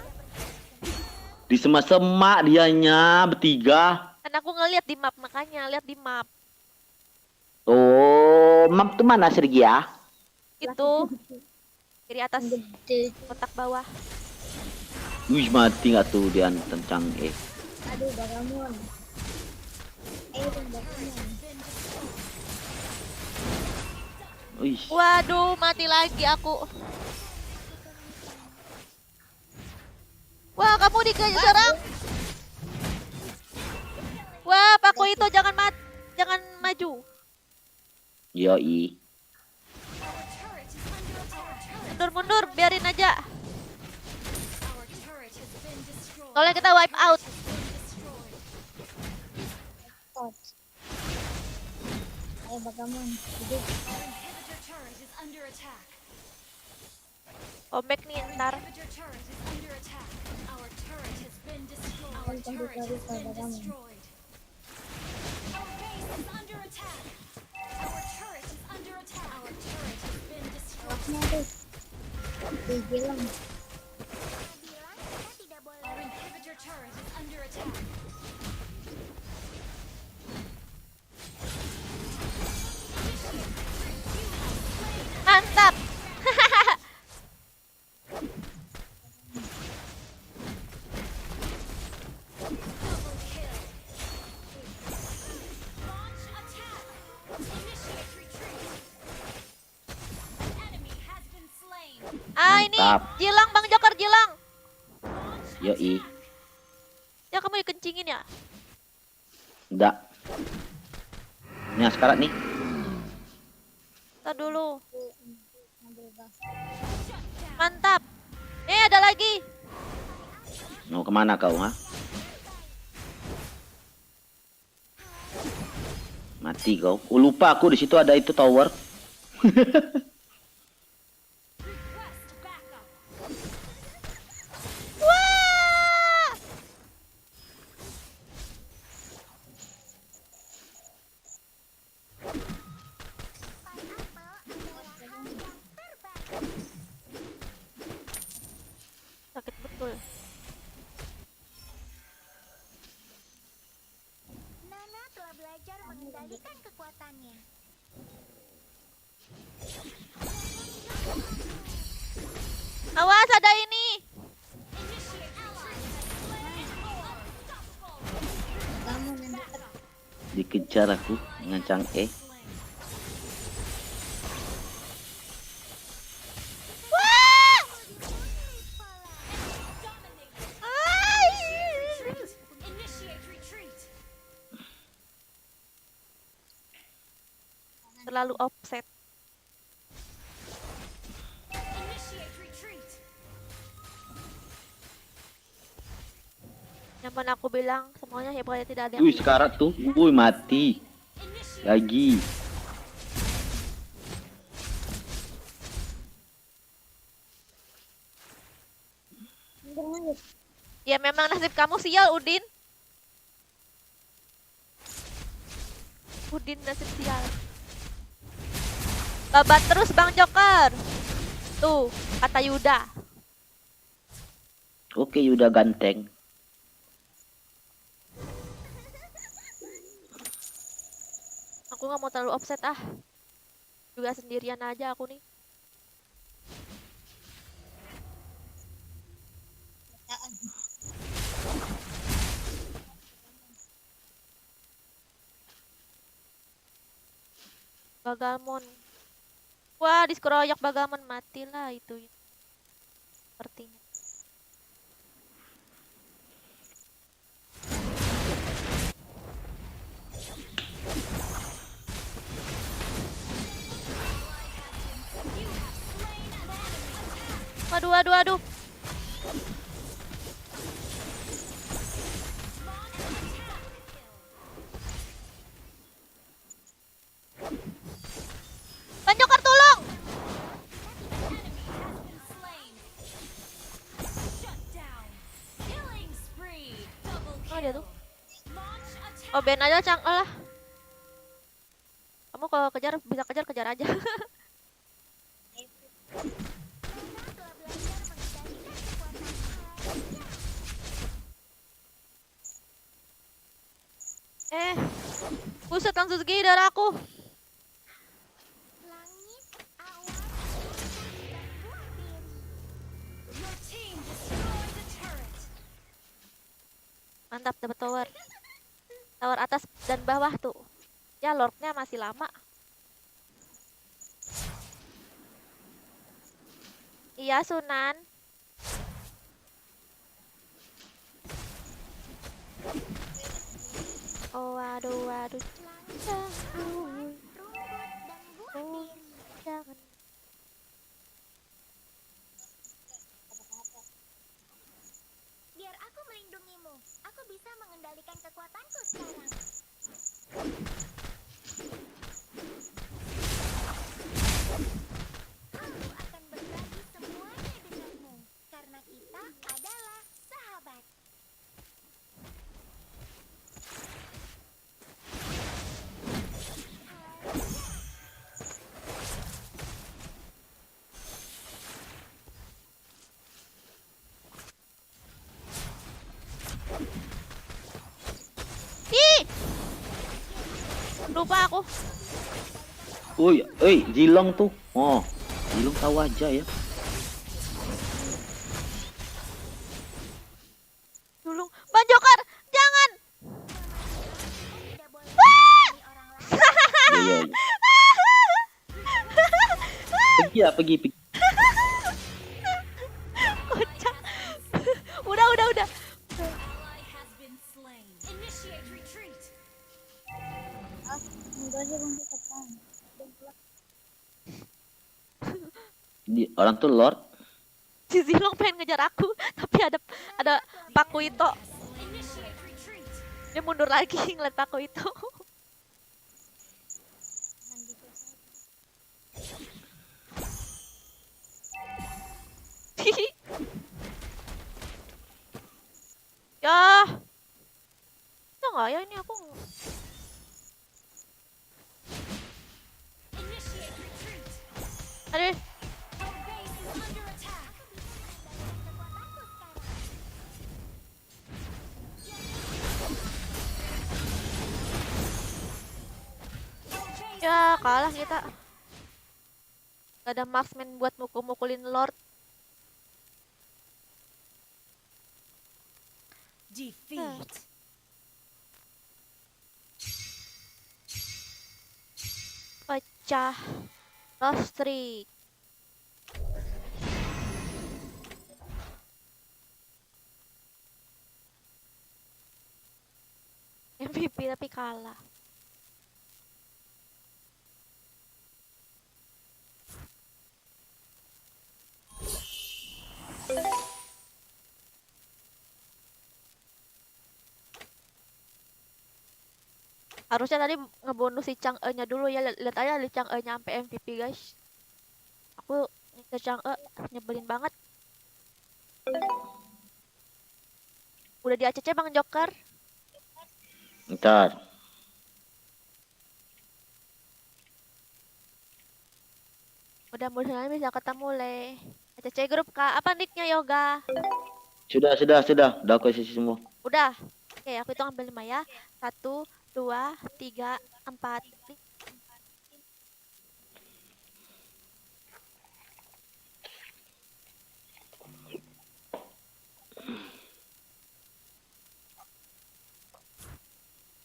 Di semak-semak dianya bertiga. Kan aku ngeliat di map, makanya lihat di map. Oh, map tuh mana Sergia? Itu kiri atas Gede. kotak bawah. Wih, mati nggak tuh dia tentang Aduh, Pagamon. Pagamon. Wih, Waduh, mati lagi aku. Wah, kamu diserang. Wah, Paku itu jangan maju. yoi. Mundur, biarin aja. Soalnya kita wipe out. Ayo Pagamon, hidup. Omek nih ntar. Awasnya tuh. Dibilang. Mantap. Ah, ini Mantap. Jilang Bang Jokor, Jilang. Yoi. Ya kamu dikencingin ya? Enggak. Ini sekarang nih. Ntar dulu. Mantap. Ada lagi. Mau kemana kau, ha? Mati kau. Oh, lupa aku di situ ada itu tower. Wah! Sakit betul. Nana telah belajar mengendalikan kekuatannya. Awas, ada ini. Pagamon yang dekat. Dikejar aku dengan Chang'e. Wah! Ai! Terlalu offset. Yang pernah aku bilang semuanya hebat, tidak ada yang Wih, sekarang tuh. Wih, mati. Lagi. Mundur. Ya memang nasib kamu sial, Udin. Udin nasib sial. Babat terus Bang Joker. Tuh, kata Yuda. Oke, Yuda ganteng. Aku nggak mau terlalu offset ah. Juga sendirian aja aku nih. Bagamon. Wah, diskroyak bagaman matilah itu. Sepertinya. Waduh, waduh, waduh. Bang Joker tolong. Oh dia tuh. Oh Ben aja Cang lah. Kamu kalau kejar bisa kejar aja. Buset langsung segini darahku. Mantap dapat tower. Tower atas dan bawah tuh. Ya lordnya masih lama. Iya Sunan. Oh waduh waduh. Jangan. Biar aku melindungimu. Aku bisa mengendalikan kekuatanku sekarang. Aku akan berbagi semuanya denganmu. Karena kita adalah sahabat. Ih! Lupa aku. Zilong tuh. Oh, Zilong tahu aja ya. Dulu, Bang Joker, jangan. Iya, iya. Pergi ya, pergi. Kocak. Udah. Enggak aja Bang Joker. Orang tuh Lord. Si Zilong pengen ngejar aku, tapi ada Paku itu. Dia mundur lagi ngeliat Paku itu. Ya. Ya nggak ya ini aku. Aduh. Ya kalah kita. Gak ada marksman buat mukul-mukulin Lord. Defeat. Pecah. Lost streak. MVP tapi kalah. Harusnya tadi ngebonus si Chang'e-nya dulu ya. Lihat aja li Chang'e-nya sampai MVP, guys. Aku ke Chang'e nyebelin banget. Udah di ACC Bang Joker. Ntar. Mudah-mudahan bisa ketemu le. ACC grup Kak. Apa nicknya Yoga? Sudah. Udah aku isi semua. Udah. Oke, aku hitung sampai 5 ya. 1, 2, 3, 4, 5.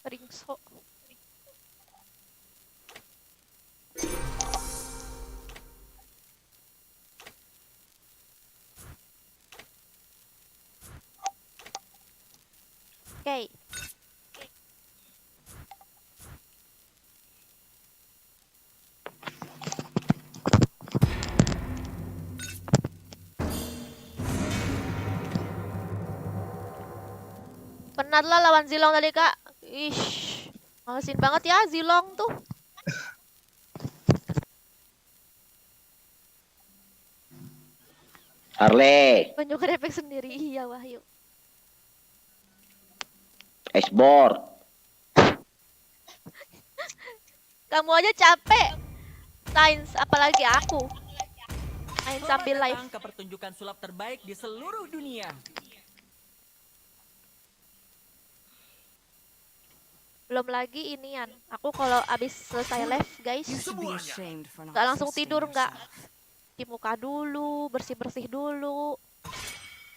Ringso. Oke. Penat lah lawan Zilong tadi, Kak. Ish. Malesin banget ya Zilong tuh. Harley, Menunjukkan efek sendiri. Iya, Wahyu. Iceboard. Kamu aja capek. Sains, apalagi aku. Main Selamat sambil live. datang ke pertunjukan sulap terbaik di seluruh dunia. Belum lagi inian. Aku kalau abis selesai live, guys, nggak langsung tidur, nggak. Cuci muka dulu, bersih-bersih dulu.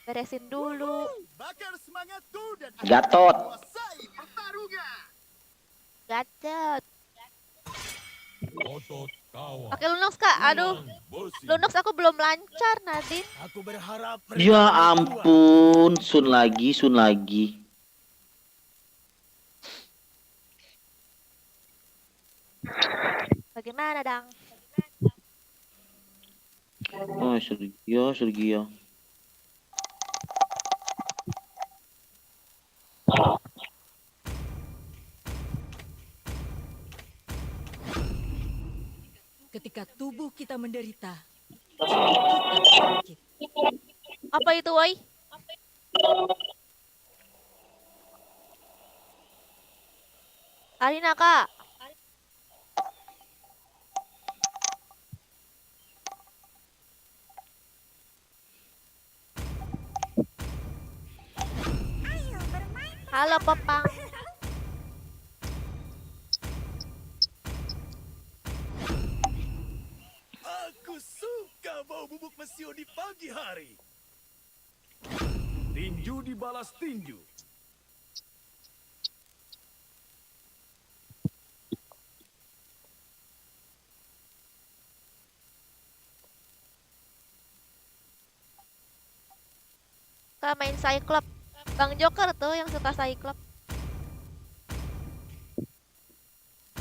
Beresin dulu. Bakar semangatku dan aku Gatot. akan menguasai pertarungan. Gacet. Pakai Lunox, Kak. Aduh. Lunox aku belum lancar, Nadine. Aku berharap Ya ampun, Sun lagi. Bagaimana, Dang? Oh, Sergio. Ketika tubuh kita menderita, jiwa kita bangkit. Apa itu, woi? Arina, Kak. Halo, Popang. Aku suka bau bubuk mesio di pagi hari. Tinju dibalas tinju. Kak main Cyclops. Bang Joker tuh yang suka Cyclops.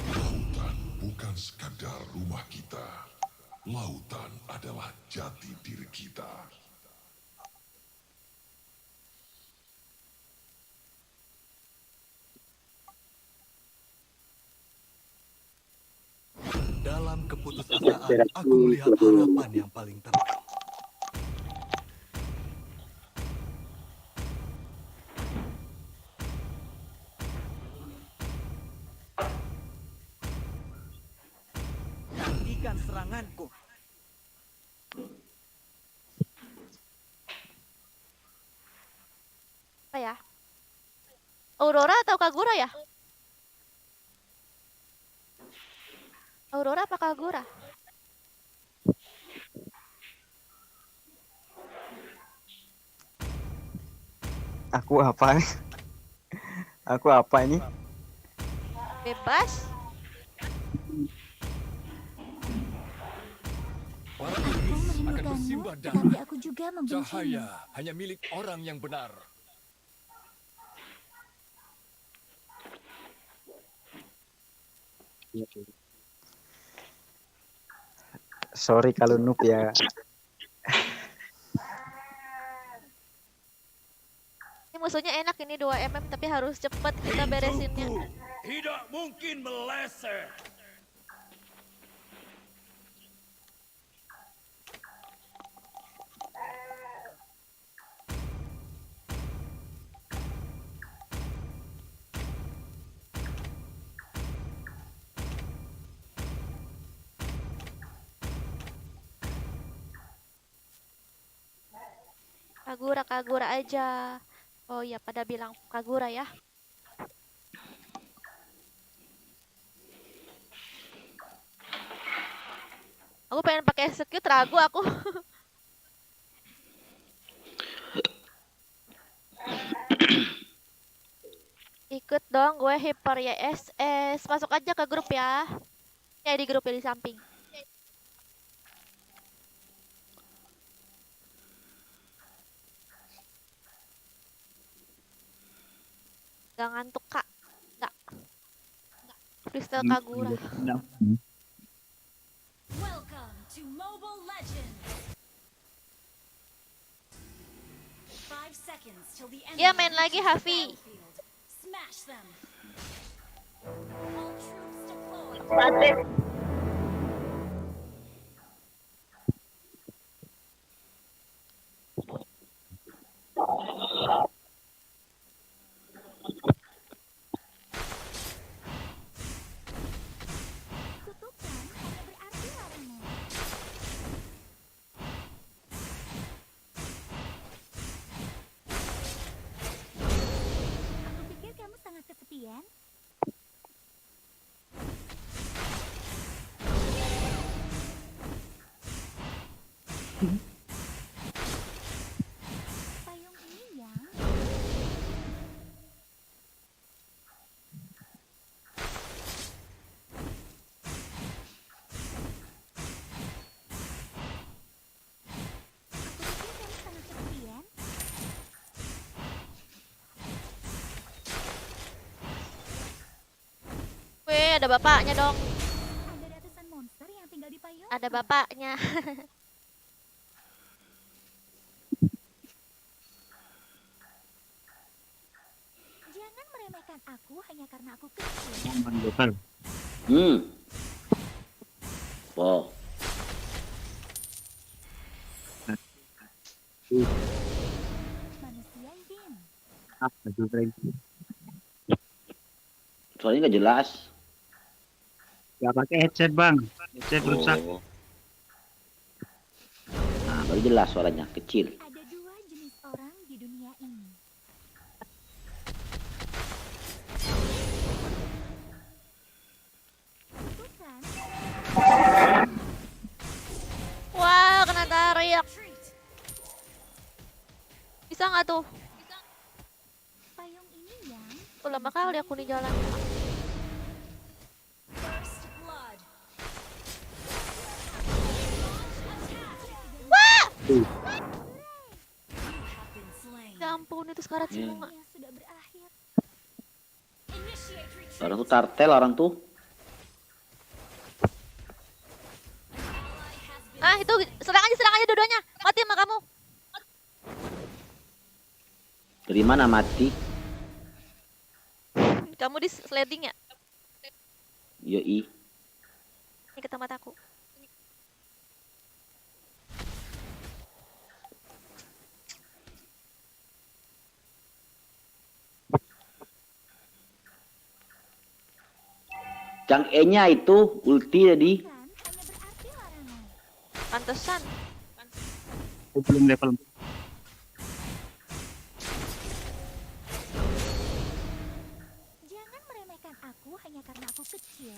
Lautan bukan sekadar rumah kita. Lautan adalah jati diri kita. Dalam keputusasaan, aku melihat harapan yang paling terang. Nantikan seranganku. Apa ya? Aurora atau Kagura ya? Aurora apa Kagura? Aku apa? Aku apa ini? Bebas. Para iblis akan bersimbah darah. Tapi aku juga membencimu. Cahaya hanya milik orang yang benar. Sorry kalau noob ya. Ini musuhnya enak ini 2 tapi harus cepet kita beresinnya. Tidak mungkin meleset. Kagura aja. Oh iya, pada bilang Kagura ya. Aku pengen pakai execute, ragu aku. Ikut dong gue Hyper YSS. Masuk aja ke grup ya. Ya di grup di samping. Gak ngantuk kak. Gak. Freestyle Kagura. Welcome to Mobile Legends. 5 seconds till the enemy Dia main lagi reaches the Hafi. battlefield. Smash them. All troops deployed. Kutukan hanya berarti larangan. Aku pikir kamu sangat kesepian. Payung ini yang aku pikir kamu sangat kesepian. Weh, ada bapaknya dong. Ada ratusan monster yang tinggal di payung. Ada bapaknya. Jangan meremehkan aku hanya karena aku kecil. Wow. Manusia Yin. Soalnya nggak jelas. Gak pakai headset bang, headset rusak. Oh. Nah, baru jelas suaranya kecil. Ada dua jenis orang di dunia ini. Kutukan Wah, kena tarik. Bisa nggak tuh? payung ini yang Oh, lama kali aku di jalan. First blood. Wah! You have been slain. Ya ampun, itu sekarat Iya. semua. yang sudah berakhir. Initiate retreat. Orang tuh tartel orang tuh. Ah, itu serang aja dua-duanya. Mati sama kamu. Dari mana mati? Kamu di sliding ya? Yoi. Ini ke tempat aku. Yang E-nya itu ulti jadi. Pantesan. Aku belum level. Jangan meremehkan aku hanya karena aku kecil.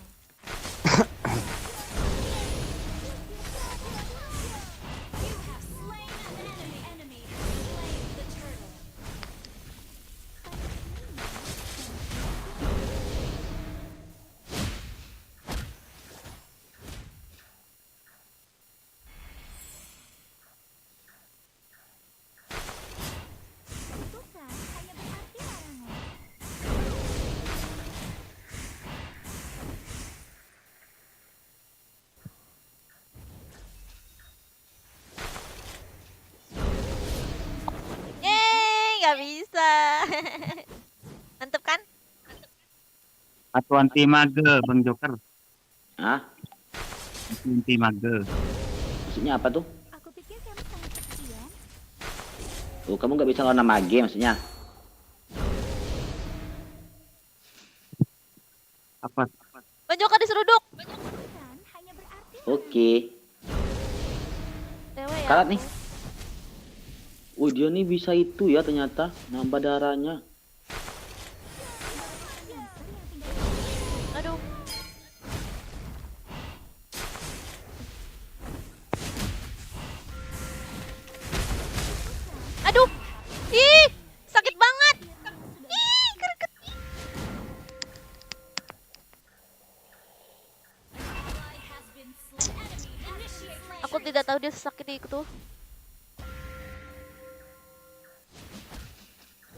You have slain an enemy. Enemy has slain the turtle. Kutukan hanya berarti larangan. Yeay, nggak bisa. Mantep kan? Atau anti mage bang Joker. Hah? Anti mage. Maksudnya apa tuh? Aku pikir kamu sangat kesepian. Oh, kamu nggak bisa lawan mage maksudnya? Apa? Bang Joker diseruduk. Kutukan hanya berarti Oke. Dewe ya. Karat nih. Wih, dia nih bisa itu ya ternyata. Nambah darahnya. Aduh. Aduh. Ih, sakit banget. Ih, greget. Ally has been slain. Enemy initiate retreat. Aku tidak tahu dia sesakit itu.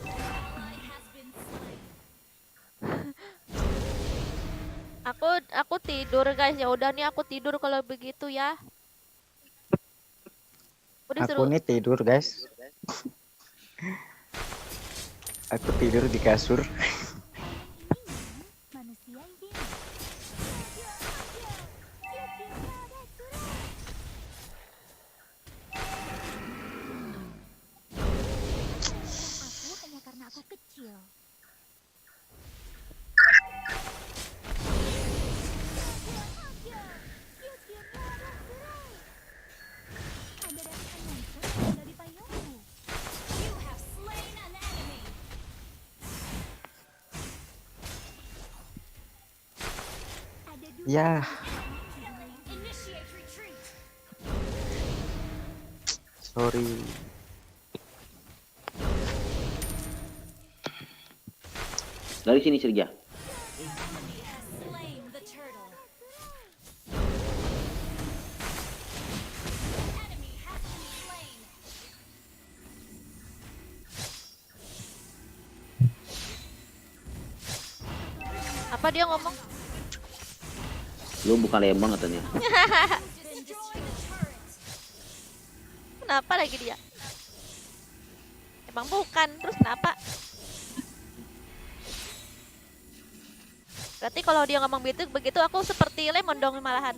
Ally has been slain. Aku tidur guys. Ya udah nih aku tidur kalau begitu ya. Udah Aku nih tidur guys. Aku tidur di kasur. Manusia ini. Aku hanya karena aku kecil. Ada ratusan monster yang tinggal di payungku. You have slain an enemy. Ada dua. Ya, Initiate retreat. sorry. Dari sini Sirga. The enemy has slain the turtle. Enemy has been slain. Apa dia ngomong? Lu bukan lemon katanya. Destroy the turret. Kenapa lagi dia? Emang bukan, terus kenapa? Berarti kalau dia ngomong begitu aku seperti lemon dong malahan.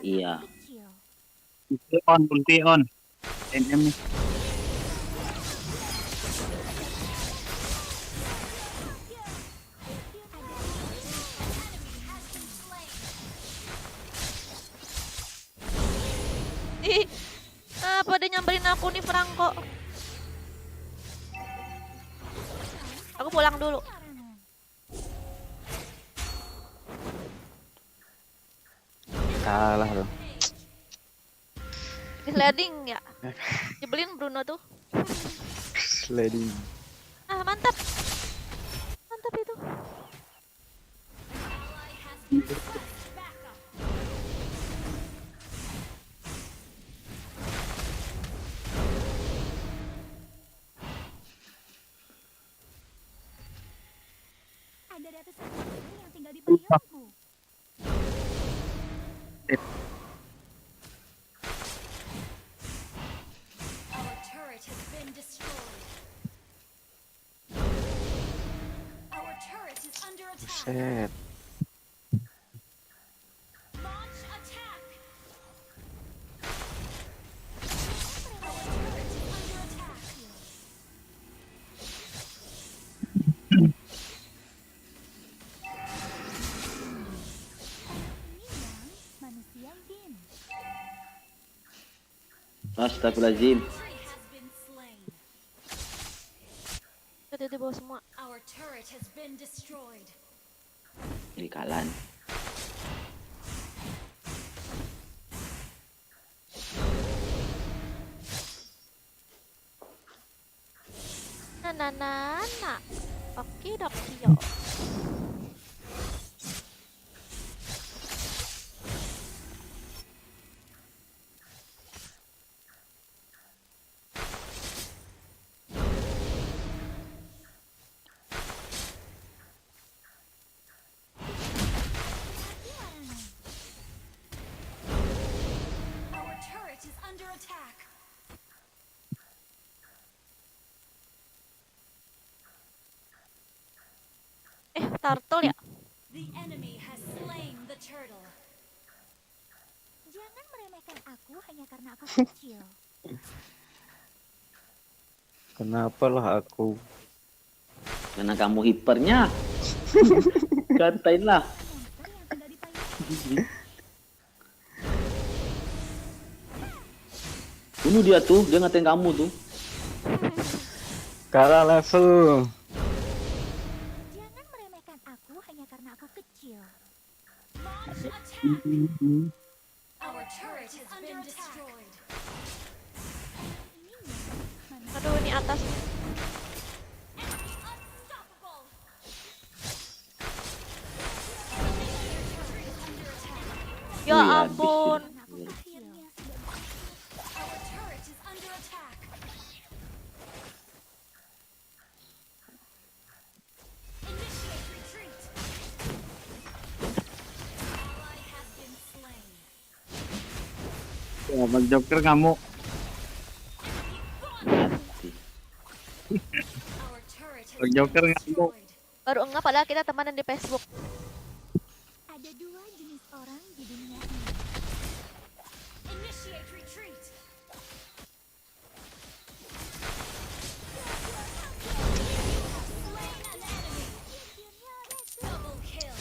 Iya. Ulti on. Enemy. Ih, apa dia nyamperin aku nih Franco? Aku pulang dulu. Kalah dong. Di sliding ya. Nyebelin Bruno tuh. Sliding. Ah, mantap. Mantap itu. Ada ratusan monster yang tinggal di payungku. Our turret has been destroyed. Our turret is under attack. Set. Launch attack. Our turret is under attack. Manusia jin. Astagfirullahaladzim. Tree has been slain. Tadi di bawah semua. Our turret has been destroyed. Ini kalan. Nah. Oke, yo. Our turret is under attack. Turtle ya. The enemy has slain the turtle. Jangan meremehkan aku hanya karena aku kecil. Kenapa lah aku? Karena kamu hipernya. Katain lah. Bunuh dia tuh, dia ngatain kamu tuh. Kalah level. Jangan meremehkan aku hanya karena aku kecil. Launch attack. Our turret has been destroyed. Aduh, ini atas. Unstoppable. Ya Wih, habis ampun. Our turret is under attack. Initiate retreat. Oh, Bang Joker ngamuk. Bang Joker ngamuk. Baru enggak padahal kita temenan di Facebook. Ada dua jenis orang di dunia ini. Initiate retreat. Slain an enemy. Double kill.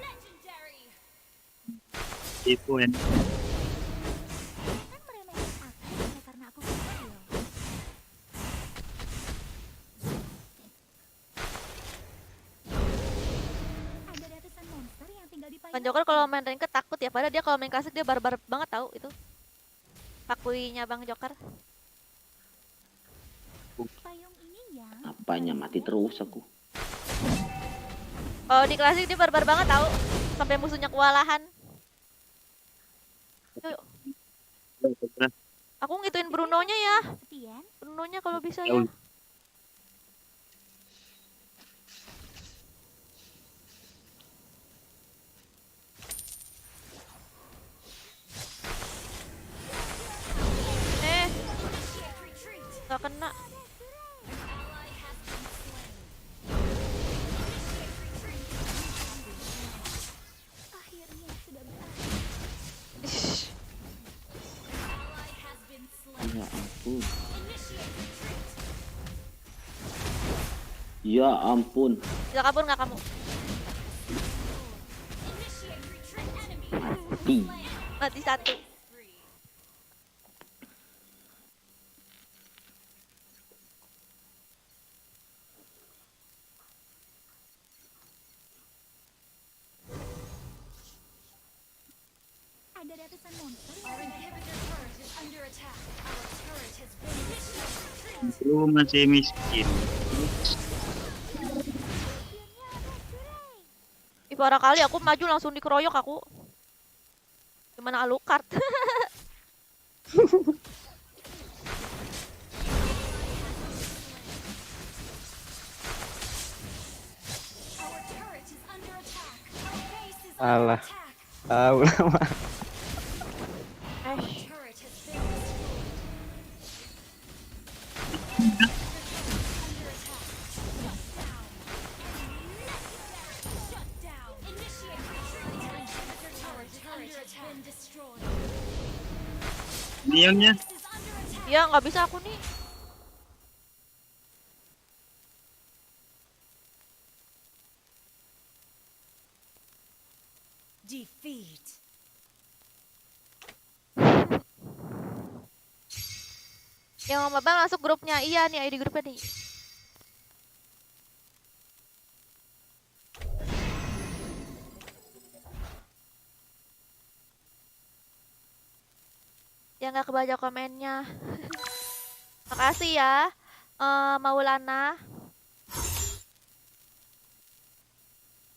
Legendary. Itu kan. Kan meremehkan aku hanya karena aku kecil. Ada ratusan monster yang tinggal di Bang Joker kalau main ranked takut ya, padahal dia kalau main klasik dia barbar banget tahu itu. Pakuinya Bang Joker. payung ini ya. Apanya mati terus aku. Kalau di klasik dia barbar banget tahu, sampai musuhnya kewalahan. Yuk, aku ngituin Bruno-nya ya. Sepian. Bruno-nya kalau bisa Ya ya. Gak kena. Akhirnya sudah Ya ampun. Ya ampun. Bisa kabur nggak kamu? Mati. Mati satu. ada ratusan monster yang Our inhibitor turret is under attack. Our turret has been destroyed. Lu masih miskin. Ih, parah kali aku maju langsung dikeroyok aku. Gimana Alucard? Our turret is under attack. Our base is Alah. under attack. Tahu lama. Our turret has been destroyed. Shut down. Initiate retreat. Our turret has been destroyed. Mionnya Ya nggak bisa aku nih. Defeat. Yang mau Bang masuk grupnya. Iya nih ID grupnya nih. Yang nggak kebaca komennya. Makasih ya, Maulana.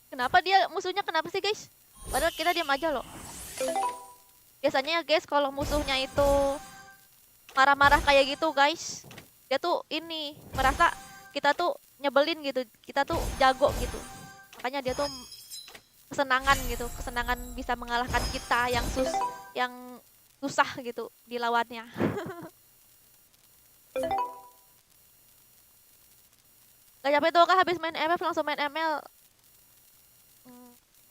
Kenapa dia musuhnya kenapa sih guys? Padahal kita diam aja loh. Biasanya ya guys kalau musuhnya itu marah-marah kayak gitu guys, dia tuh ini merasa kita tuh nyebelin gitu, kita tuh jago gitu. Makanya dia tuh kesenangan gitu, kesenangan bisa mengalahkan kita yang susah gitu dilawannya. Gak capek tuh kak habis main MF langsung main ML.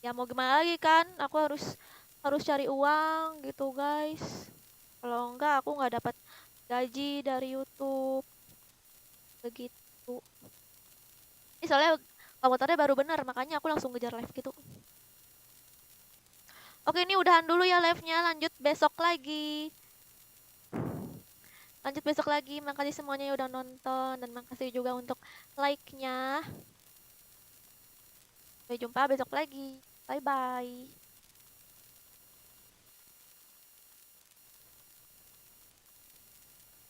Ya mau gimana lagi kan, aku harus cari uang gitu guys. Kalau enggak aku nggak dapat gaji dari YouTube. Begitu. Ini soalnya komputernya baru bener, makanya aku langsung ngejar live gitu. Oke, ini udahan dulu ya live-nya, lanjut besok lagi. Lanjut besok lagi, makasih semuanya yang udah nonton dan makasih juga untuk like-nya. Sampai jumpa besok lagi. Bye-bye.